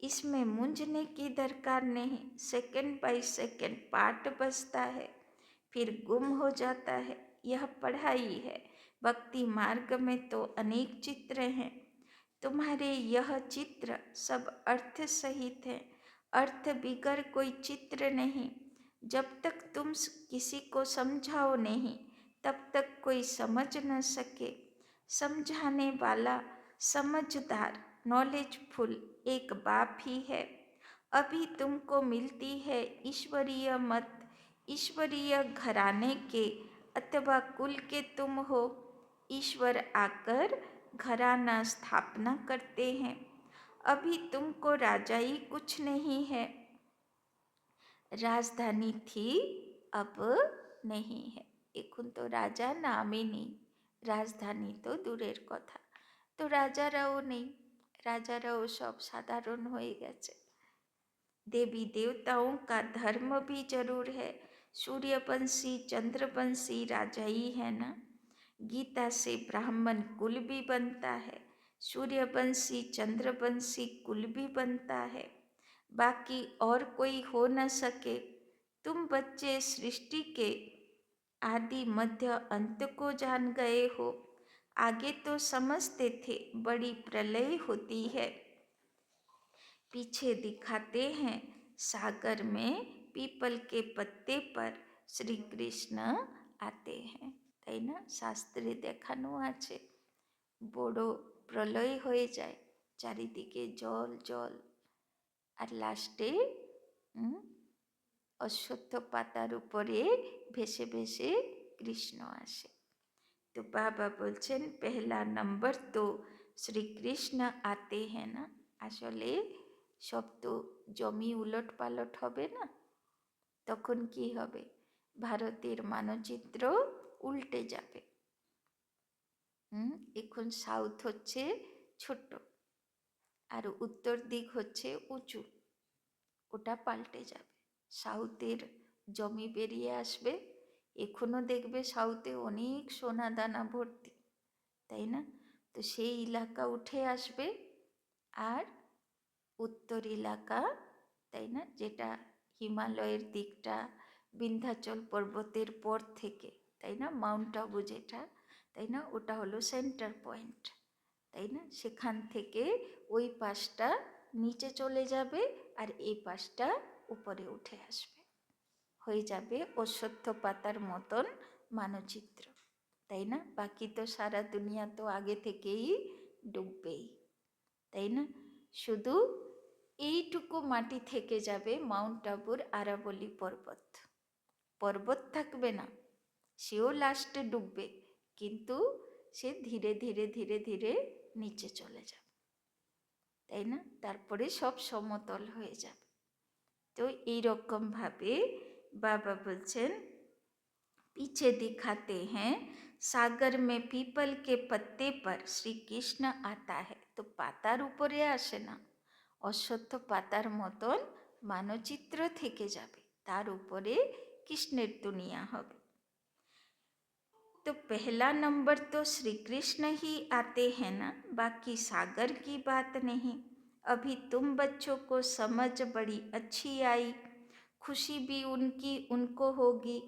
इसमें मूंझने की दरकार नहीं, सेकंड बाय सेकंड पाठ बजता है, फिर गुम हो जाता है। यह पढ़ाई है। भक्ति मार्ग में तो अनेक चित्र हैं, तुम्हारे यह चित्र सब अर्थ सहित हैं, अर्थ बिगर कोई चित्र नहीं। जब तक तुम किसी को समझाओ नहीं, तब तक कोई समझ न सके। समझाने वाला समझदार नॉलेजफुल एक बाप ही है। अभी तुमको मिलती है ईश्वरीय मत, ईश्वरीय घराने के अथवा कुल के तुम हो। ईश्वर आकर घराना स्थापना करते हैं। अभी तुमको राजाई कुछ नहीं है, राजधानी थी अब नहीं है। এখন তো রাজা নামই নেই, রাজধানী তো দূরের কথা। তো রাজারাও নেই, রাজারাও সব সাধারণ হয়ে গেছে। देवी देवताओं का धर्म भी जरूर है, सूर्यवंशी चंद्रवंशी राजा ही है ना। गीता से ब्राह्मण कुल भी बनता है, सूर्यवंशी चंद्रवंशी कुल भी बनता है, बाकी और कोई हो न सके। तुम बच्चे सृष्टि के आदि मध्य अंत को जान गए हो। आगे तो समझते थे बड़ी प्रलय होती है, पीछे दिखाते हैं सागर में पीपल के पत्ते पर श्री कृष्ण आते हैं, তাই না? শাস্ত্রে দেখানো আছে বড় প্রলয় হয়ে যায়, চারিদিকে জল জল, আর লাস্টে অশ্বত্থ পাতার উপরে ভেসে ভেসে কৃষ্ণ আসে। তো বাবা বলছেন পহেলা নম্বর তো শ্রী কৃষ্ণ আতে হ্যাঁ না। আসলে সব তো জমি উলট পালট হবে না, তখন কি হবে? ভারতের মানচিত্র উল্টে যাবে। এখন সাউথ হচ্ছে ছোট আর উত্তর দিক হচ্ছে উঁচু, ওটা পাল্টে যাবে। সাউথের জমি বেরিয়ে আসবে, এখনো দেখবে সাউথে অনেক সোনা দানা ভর্তি, তাই না? তো সেই এলাকা উঠে আসবে, আর উত্তর এলাকা, তাই না, যেটা হিমালয়ের দিকটা বিন্ধ্যাচল পর্বতের পর থেকে, তাই না, মাউন্ট আবু যেটা, তাই না, ওটা হলো সেন্টার পয়েন্ট, তাই না? সেখান থেকে ওই পাশটা নিচে চলে যাবে আর এই পাশটা উপরে উঠে আসবে, হয়ে যাবে অশ্বত্থ পাতার মতন মানচিত্র, তাই না? বাকি তো সারা দুনিয়া তো আগে থেকেই ডুববেই, তাই না? শুধু এইটুকু মাটি থেকে যাবে মাউন্ট আবুর আরাবলি পর্বত, পর্বত থাকবে না, সেও লাস্টে ডুববে, কিন্তু সে ধীরে ধীরে ধীরে ধীরে নিচে চলে যাবে, তাই না? তারপরে সব সমতল হয়ে যাবে। তো এইরকমভাবে বাবা বলছেন पीछे दिखाते हैं सागर में पीपल के पत्ते पर श्री कृष्ण आता है। तो पातार উপরে আসে না, অশ্বত্থ পাতার মতন মানচিত্র থেকে যাবে, তার উপরে কৃষ্ণের দুনিয়া হবে। तो पहला नंबर तो श्री कृष्ण ही आते हैं ना, बाकी सागर की बात नहीं। अभी तुम बच्चों को समझ बड़ी अच्छी आई, खुशी भी उनको होगी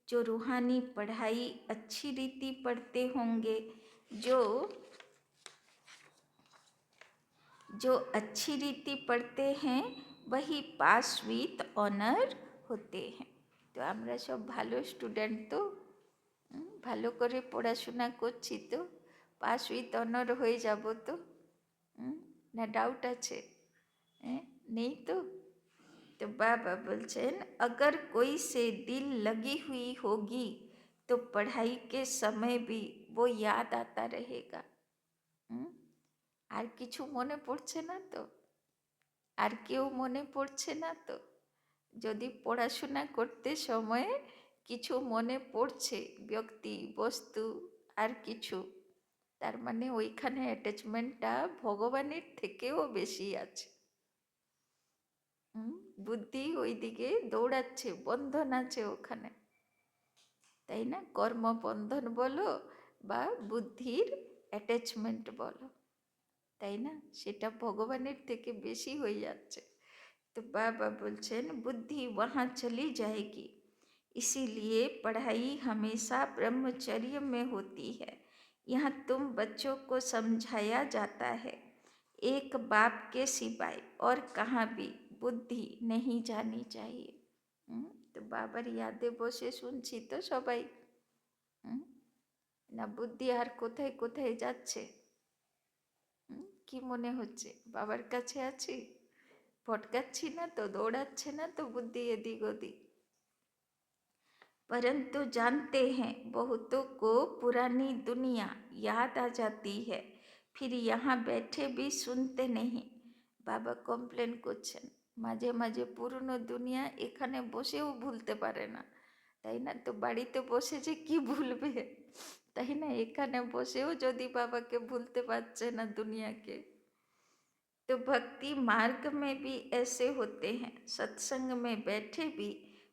जो रूहानी पढ़ाई अच्छी रीति पढ़ते होंगे, जो जो अच्छी रीति पढ़ते हैं वही पास विथ ऑनर होते हैं। तो আমরা সব ভালো স্টুডেন্ট তো, ভালো করে পড়াশোনা করছি তো, পাস উইথ অনার হয়ে যাব তো, না ডাউট আছে? नहीं तो बाबा बोलছেন अगर कोई से दिल लगी हुई होगी तो पढ़ाई के समय भी वो याद आता रहेगा। আর কিছু মনে পড়ছে না তো? আর কেউ মনে পড়ছে না তো? যদি পড়াশোনা করতে সময়ে কিছু মনে পড়ছে, ব্যক্তি, বস্তু আর কিছু, তার মানে ওইখানে অ্যাটাচমেন্টটা ভগবানের থেকেও বেশি আছে। বুদ্ধি ওইদিকে দৌড়াচ্ছে, বন্ধন আছে ওখানে, তাই না? কর্মবন্ধন বলো বা বুদ্ধির অ্যাটাচমেন্ট বলো, তাই না? সেটা ভগবানের থেকে বেশি হয়ে যাচ্ছে। तो बाबा बोलছেন बुद्धि वहाँ चली जाएगी, इसीलिए पढ़ाई हमेशा ब्रह्मचर्य में होती है। यहाँ तुम बच्चों को समझाया जाता है एक बाप के सिवाय और कहाँ भी बुद्धि नहीं जानी चाहिए। तो बाবার यादे বসে শুনছি তো সবাই, না বুদ্ধি আর কোথায় কোথায় যাচ্ছে? কি মনে হচ্ছে বাবার কাছে আছি, भटकाচ্ছি ना तो, दौड़ाচ্ছে ना तो बुद्धि एदिक ओदिक? परंतु जानते हैं बहुतों को पुरानी दुनिया याद आ जाती है, फिर यहाँ बैठे भी सुनते नहीं। बाबा कमप्लेन করছেন মাঝে মাঝে পুরনো দুনিয়া এখানে বসেও ভুলতে পারে না, তাই না? তো বাড়িতে বসে যে কি ভুলবে, তাই না? এখানে বসেও যদি বাবাকে ভুলতে পারছে না দুনিয়াকে, तो भक्ति मार्ग में भी ऐसे होते हैं। सत्संग में बैठे भी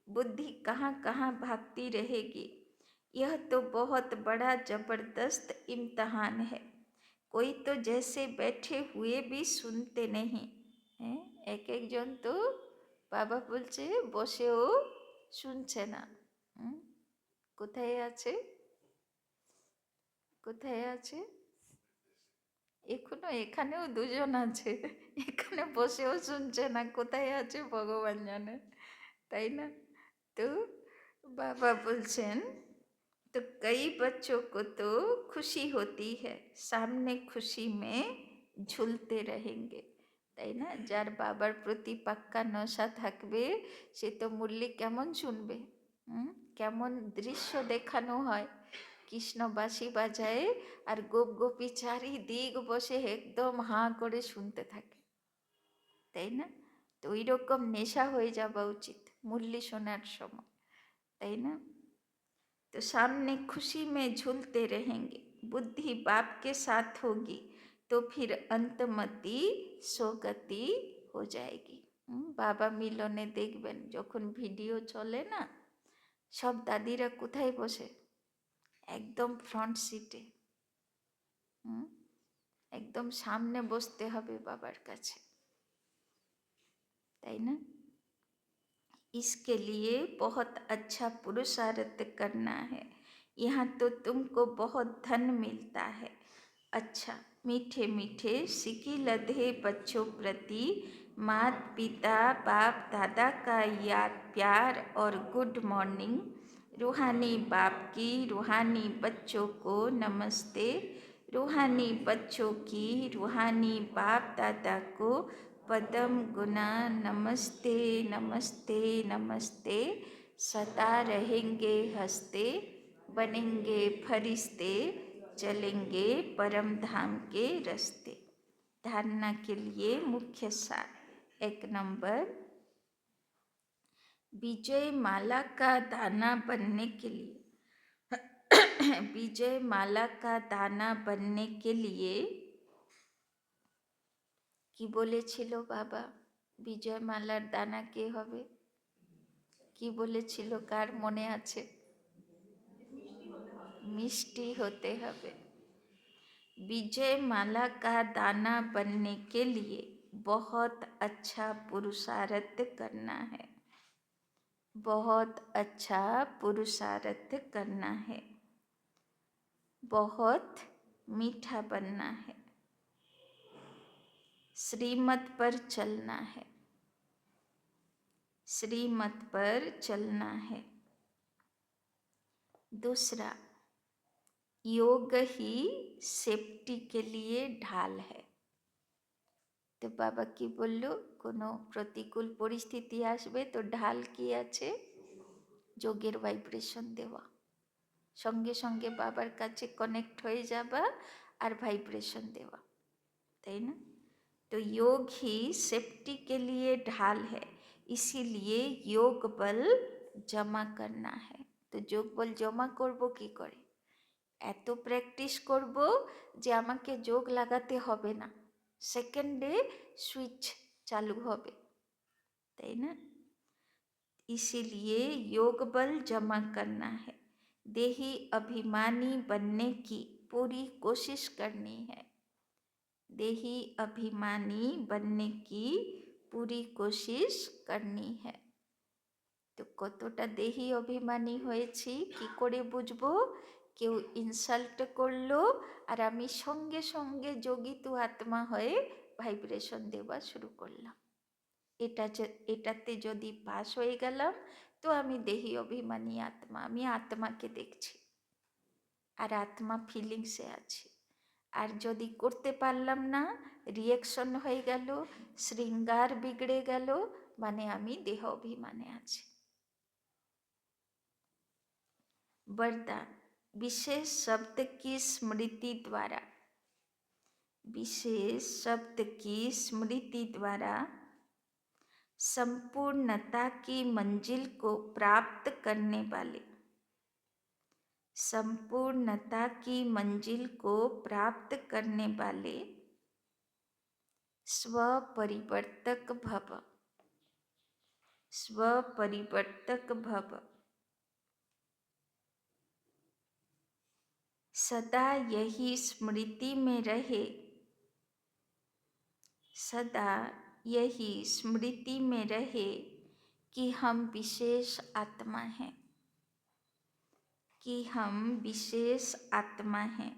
बुद्धि कहाँ कहाँ भागती रहेगी। यह तो बहुत बड़ा जबरदस्त इम्तहान है। कोई तो जैसे बैठे हुए भी सुनते नहीं हैं। एक एक जन तो बाबा बोलছে বসেও শুনছে না। কোথায় আছে? কোথায় আছে? এখনো এখানেও দুজন আছে, এখানে বসেও শুনছে না, কোথায় আছে ভগবান জানে, তাই না? তো बाबा बोलছেন तो कई बच्चों को तो खुशी होती है, सामने खुशी में झूलते रहेंगे, তাই না? যার বাবার প্রতি পাক্কা নশা থাকবে সে তো মুরলি কেমন শুনবে, কেমন দৃশ্য দেখানো হয়, কৃষ্ণ বাঁশি বাজায় আর গোপ গোপী চারিদিক বসে একদম হাঁ করে শুনতে থাকে, তাই না? তো ওই রকম নেশা হয়ে যাওয়া উচিত মুরলি শোনার সময়, তাই না? तो सामने खुशी में झूलते रहेंगे, बुद्धि बाप के साथ होगी तो फिर अंतमति सोगति हो जाएगी। বাবা মিলনে দেখবেন যখন ভিডিও চলে না, সব দাদিরা কোথায় বসে? একদম ফ্রন্ট সিটে, একদম সামনে বসতে হবে বাবার কাছে, তাই না? इसके लिए बहुत अच्छा पुरुषार्थ करना है, यहाँ तो तुमको बहुत धन मिलता है। अच्छा मीठे मीठे सिकी लधे बच्चों प्रति मात पिता बाप दादा का याद प्यार और गुड मॉर्निंग। रूहानी बाप की रूहानी बच्चों को नमस्ते, रूहानी बच्चों की रूहानी बाप दादा को पदम गुना नमस्ते नमस्ते नमस्ते। सदा रहेंगे हंसते, बनेंगे फरिश्ते, चलेंगे परम धाम के रास्ते। धारणा के लिए मुख्य सार, एक नंबर, विजय माला का दाना बनने के लिए विजय माला का दाना बनने के लिए কি বলেছিল বাবা? বিজয় মালার দানা কে হবে? কি বলেছিল, কার মনে আছে? मिष्टि होते हवे। विजय माला का दाना बनने के लिए बहुत अच्छा पुरुषार्थ करना है, बहुत अच्छा पुरुषार्थ करना है, बहुत मीठा बनना है, श्रीमत पर चलना है, श्रीमत पर चलना है। दूसरा, योग ही सेफ्टी के लिए ढाल है। तो बाबा की बोललो कोनो प्रतिकूल परिस्थिति आसबे तो ढाल की आछे যোগের ভাইব্রেশন দেওয়া, সঙ্গে সঙ্গে বাবার কাছে কনেক্ট হয়ে যাবা আর ভাইব্রেশন দেওয়া, তাই না? तो योग ही सेफ्टी के लिए ढाल है, इसीलिए योग बल जमा करना है। तो যোগ বল জমা করব কি করে? এত প্র্যাকটিস করব যে আমাকে যোগ লাগাতে হবে না, সেকেন্ডে সুইচ চালু হবে, তাই না? इसीलिए योग बल जमा करना है, देही अभिमानी बनने की पूरी कोशिश करनी है, देही अभिमानी बनने की पूरी कोशिश करनी है। तो কতটা দেহি অভিমানী হয়েছি কি করে বুঝবো? কেউ ইনসাল্ট করলো আর আমি সঙ্গে সঙ্গে যোগিতু আত্মা হয়ে ভাইব্রেশন দেওয়া শুরু করলাম। এটাতে যদি পাস হয়ে গেলাম তো আমি দেহি অভিমানী আত্মা, আমি আত্মাকে দেখছি আর আত্মা ফিলিংসে আছি। আর যদি করতে পারলাম না, রিয়াকশন হয়ে গেল, শৃঙ্গার বিগড়ে গেল, মানে আমি দেহ অভিমানে আছি। वरदान, विशेष शब्द की स्मृति द्वारा, विशेष शब्द की स्मृति द्वारा संपूर्णता की मंजिल को प्राप्त करने वाले, संपूर्णता की मंजिल को प्राप्त करने वाले स्वपरिवर्तक भव, स्वपरिवर्तक भव। सदा यही स्मृति में रहे, सदा यही स्मृति में रहे कि हम विशेष आत्मा हैं, कि हम विशेष आत्मा हैं।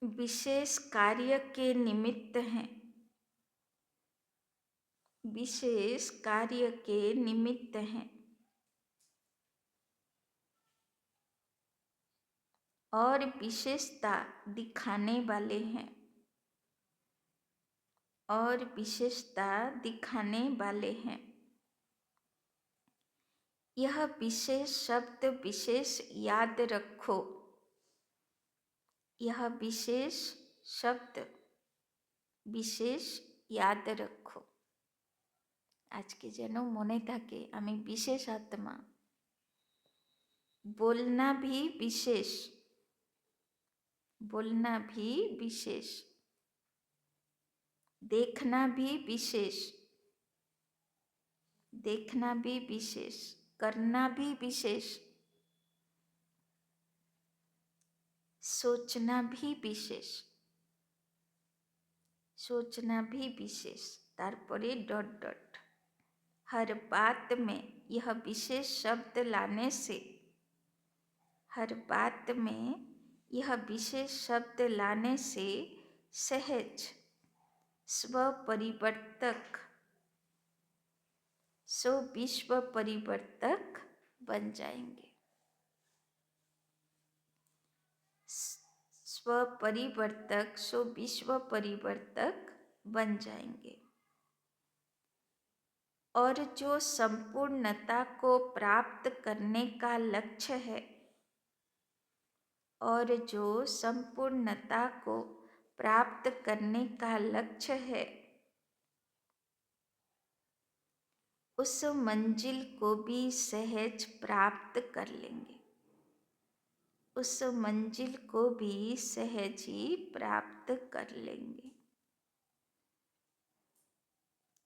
विशेष कार्य के निमित्त हैं, विशेष कार्य के निमित्त हैं और विशेषता दिखाने वाले हैं, और विशेषता दिखाने वाले हैं। यह विशेष शब्द विशेष याद रखो, यह विशेष शब्द विशेष याद रखो। आज के जेनो मने थाके आमी विशेष आत्मा। बोलना भी विशेष, बोलना भी विशेष, देखना भी विशेष, देखना भी विशेष, करना भी विशेष, सोचना भी विशेष, सोचना भी विशेष। तारपरे डॉट डॉट। हर बात में यह विशेष शब्द लाने से, हर बात में यह विशेष शब्द लाने से सहज स्वपरिवर्तक, सो विश्व परिवर्तक बन जाएंगे, स्वपरिवर्तक सो विश्व परिवर्तक बन जाएंगे। और जो संपूर्णता को प्राप्त करने का लक्ष्य है, और जो संपूर्णता को प्राप्त करने का लक्ष्य है, उस मंजिल को भी सहज प्राप्त कर लेंगे, उस मंजिल को भी सहज ही प्राप्त कर लेंगे।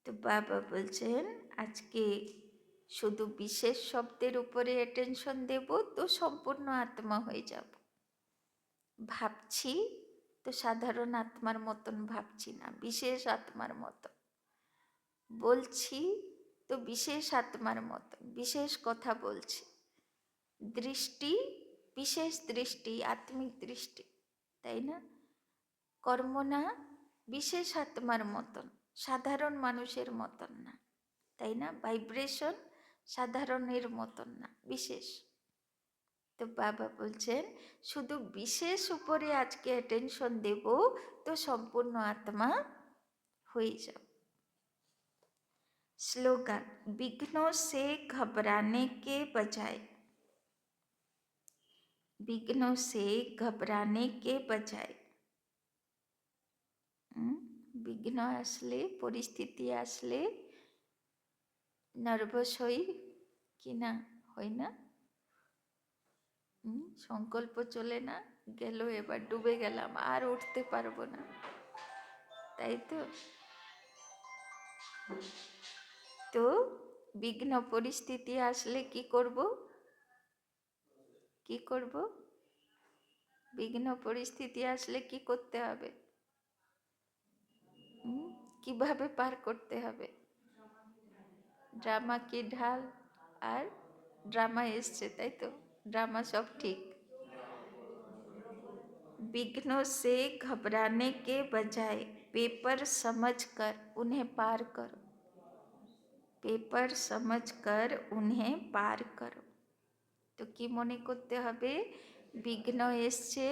तो बाबा बोलছেন আজকে শুধু বিশেষ শব্দের উপরে অ্যাটেনশন দেব তো সম্পূর্ণ আত্মা হয়ে যাব। ভাবছি তো সাধারণ আত্মার মতন ভাবছি না, বিশেষ আত্মার মতন বলছি তো বিশেষ আত্মার মতন বিশেষ কথা বলছি। দৃষ্টি বিশেষ দৃষ্টি, আত্মিক দৃষ্টি, তাই না? কর্ম না বিশেষ আত্মার মতন, সাধারণ মানুষের মতন না, তাই না? ভাইব্রেশন সাধারণের মতন না, বিশেষ। তো বাবা বলছেন শুধু বিশেষ উপরে আজকে অ্যাটেনশন দেব তো সম্পূর্ণ আত্মা হয়ে যাব। स्लोगन, विघ्नों से घबराने के बजाय, विघ्नों से घबराने के बजाय, বিঘ্ন আসলে পরিস্থিতি আসলে নার্ভাস হই কি না, হয় না? সংকল্প চলে না গেল, এবার ডুবে গেলাম, আর উঠতে পারবো না, তাই তো? তো বিঘ্ন পরিস্থিতি আসলে কি করব? কি করব? বিঘ্ন পরিস্থিতি আসলে কি করতে হবে? কিভাবে পার করতে হবে? ড্রামা কি ঢাল, আর ড্রামা এসছে, তাই তো? ড্রামা সব ঠিক। विघ्नों से घबराने के बजाय पेपर समझकर उन्हें पार करो, पेपर समझकर उन्हें पार करो। তো কি মনে করতে হবে? বিঘ্ন এসছে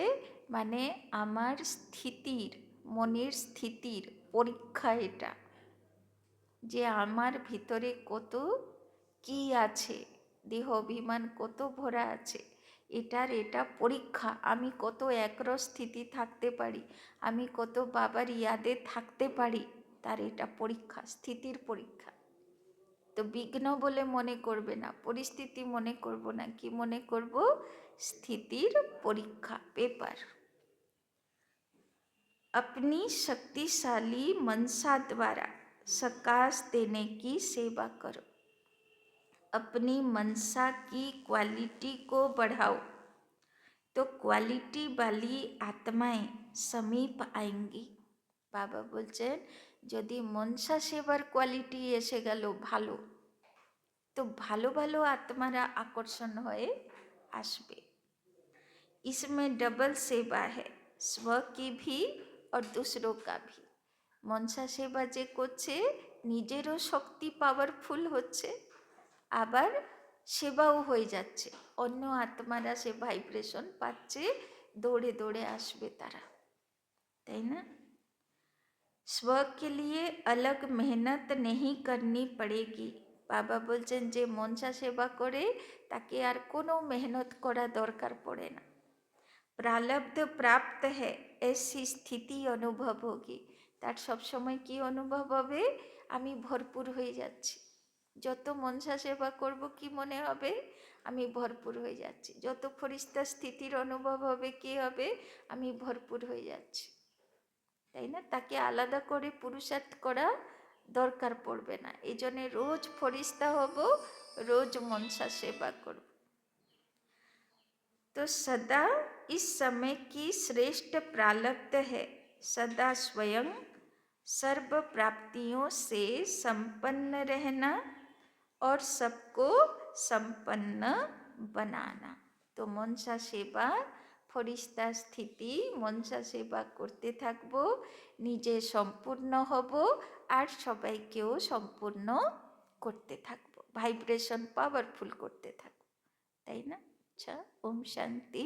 মানে আমার স্থিতির, মনের স্থিতির পরীক্ষা এটা, যে আমার ভিতরে কত কি আছে, দেহ অভিমান কত ভরা আছে, এটা পরীক্ষা। আমি কত একরস স্থিতি থাকতে পারি, আমি কত বাবার ইয়াদে থাকতে পারি, তার এটা পরীক্ষা, স্থিতির পরীক্ষা। তো বিঘ্ন বলে মনে করবে না, পরিস্থিতি মনে করব না, কি মনে করব? স্থিতির পরীক্ষা, পেপার। अपनी शक्तिशाली मनसा द्वारा सकाश देने की सेवा करो, अपनी मनसा की क्वालिटी को बढ़ाओ तो क्वालिटी वाली आत्माएं समीप आएंगी। বাবা বলছেন যদি মনসা সেবার কোয়ালিটি এসে গেল ভালো, তো ভালো ভালো আত্মারা আকর্ষণ হয়ে আসবে। इसमें डबल सेवा है, स्व की भी और दूसरों का भी। মনসা সেবা যে করছে নিজেরও শক্তি পাওয়ারফুল হচ্ছে, আবার সেবাও হয়ে যাচ্ছে, অন্য আত্মারা সে ভাইব্রেশন পাচ্ছে, দৌড়ে দৌড়ে আসবে তারা, তাই না? স্ব के लिए अलग मेहनत नहीं करनी पड़ेगी। বাবা বলছেন যে মনসা সেবা করে তাকে আর কোনো মেহনত করা দরকার পড়ে না। प्रारब्ध प्राप्त है ऐसी স্থিতি অনুভব होगी, তার সবসময় কি অনুভব হবে? আমি ভরপুর হয়ে যাচ্ছি। যত মনসা সেবা করব কি মনে হবে? আমি ভরপুর হয়ে যাচ্ছি। যত ফরিস্তা স্থিতির অনুভব হবে কি হবে? আমি ভরপুর হয়ে যাচ্ছি, তাই না? তাকে আলাদা করে পুরুষার্থ করা দরকার পড়বে না। এই জন্যে রোজ ফরিস্তা হব, রোজ মনসা সেবা করব। तो सदा इस समय की श्रेष्ठ प्रारब्ध है, सदा स्वयं सर्व प्राप्तियों से संपन्न रहना और सबको संपन्न बनाना। तो মনসা সেবা, ফরিস্তা স্থিতি, মনসা সেবা করতে থাকবো, নিজে সম্পূর্ণ হব আর সবাইকেও সম্পূর্ণ করতে থাকবো, ভাইব্রেশন পাওয়ারফুল করতে থাকবো, তাই না? अच्छा, ओम शांति।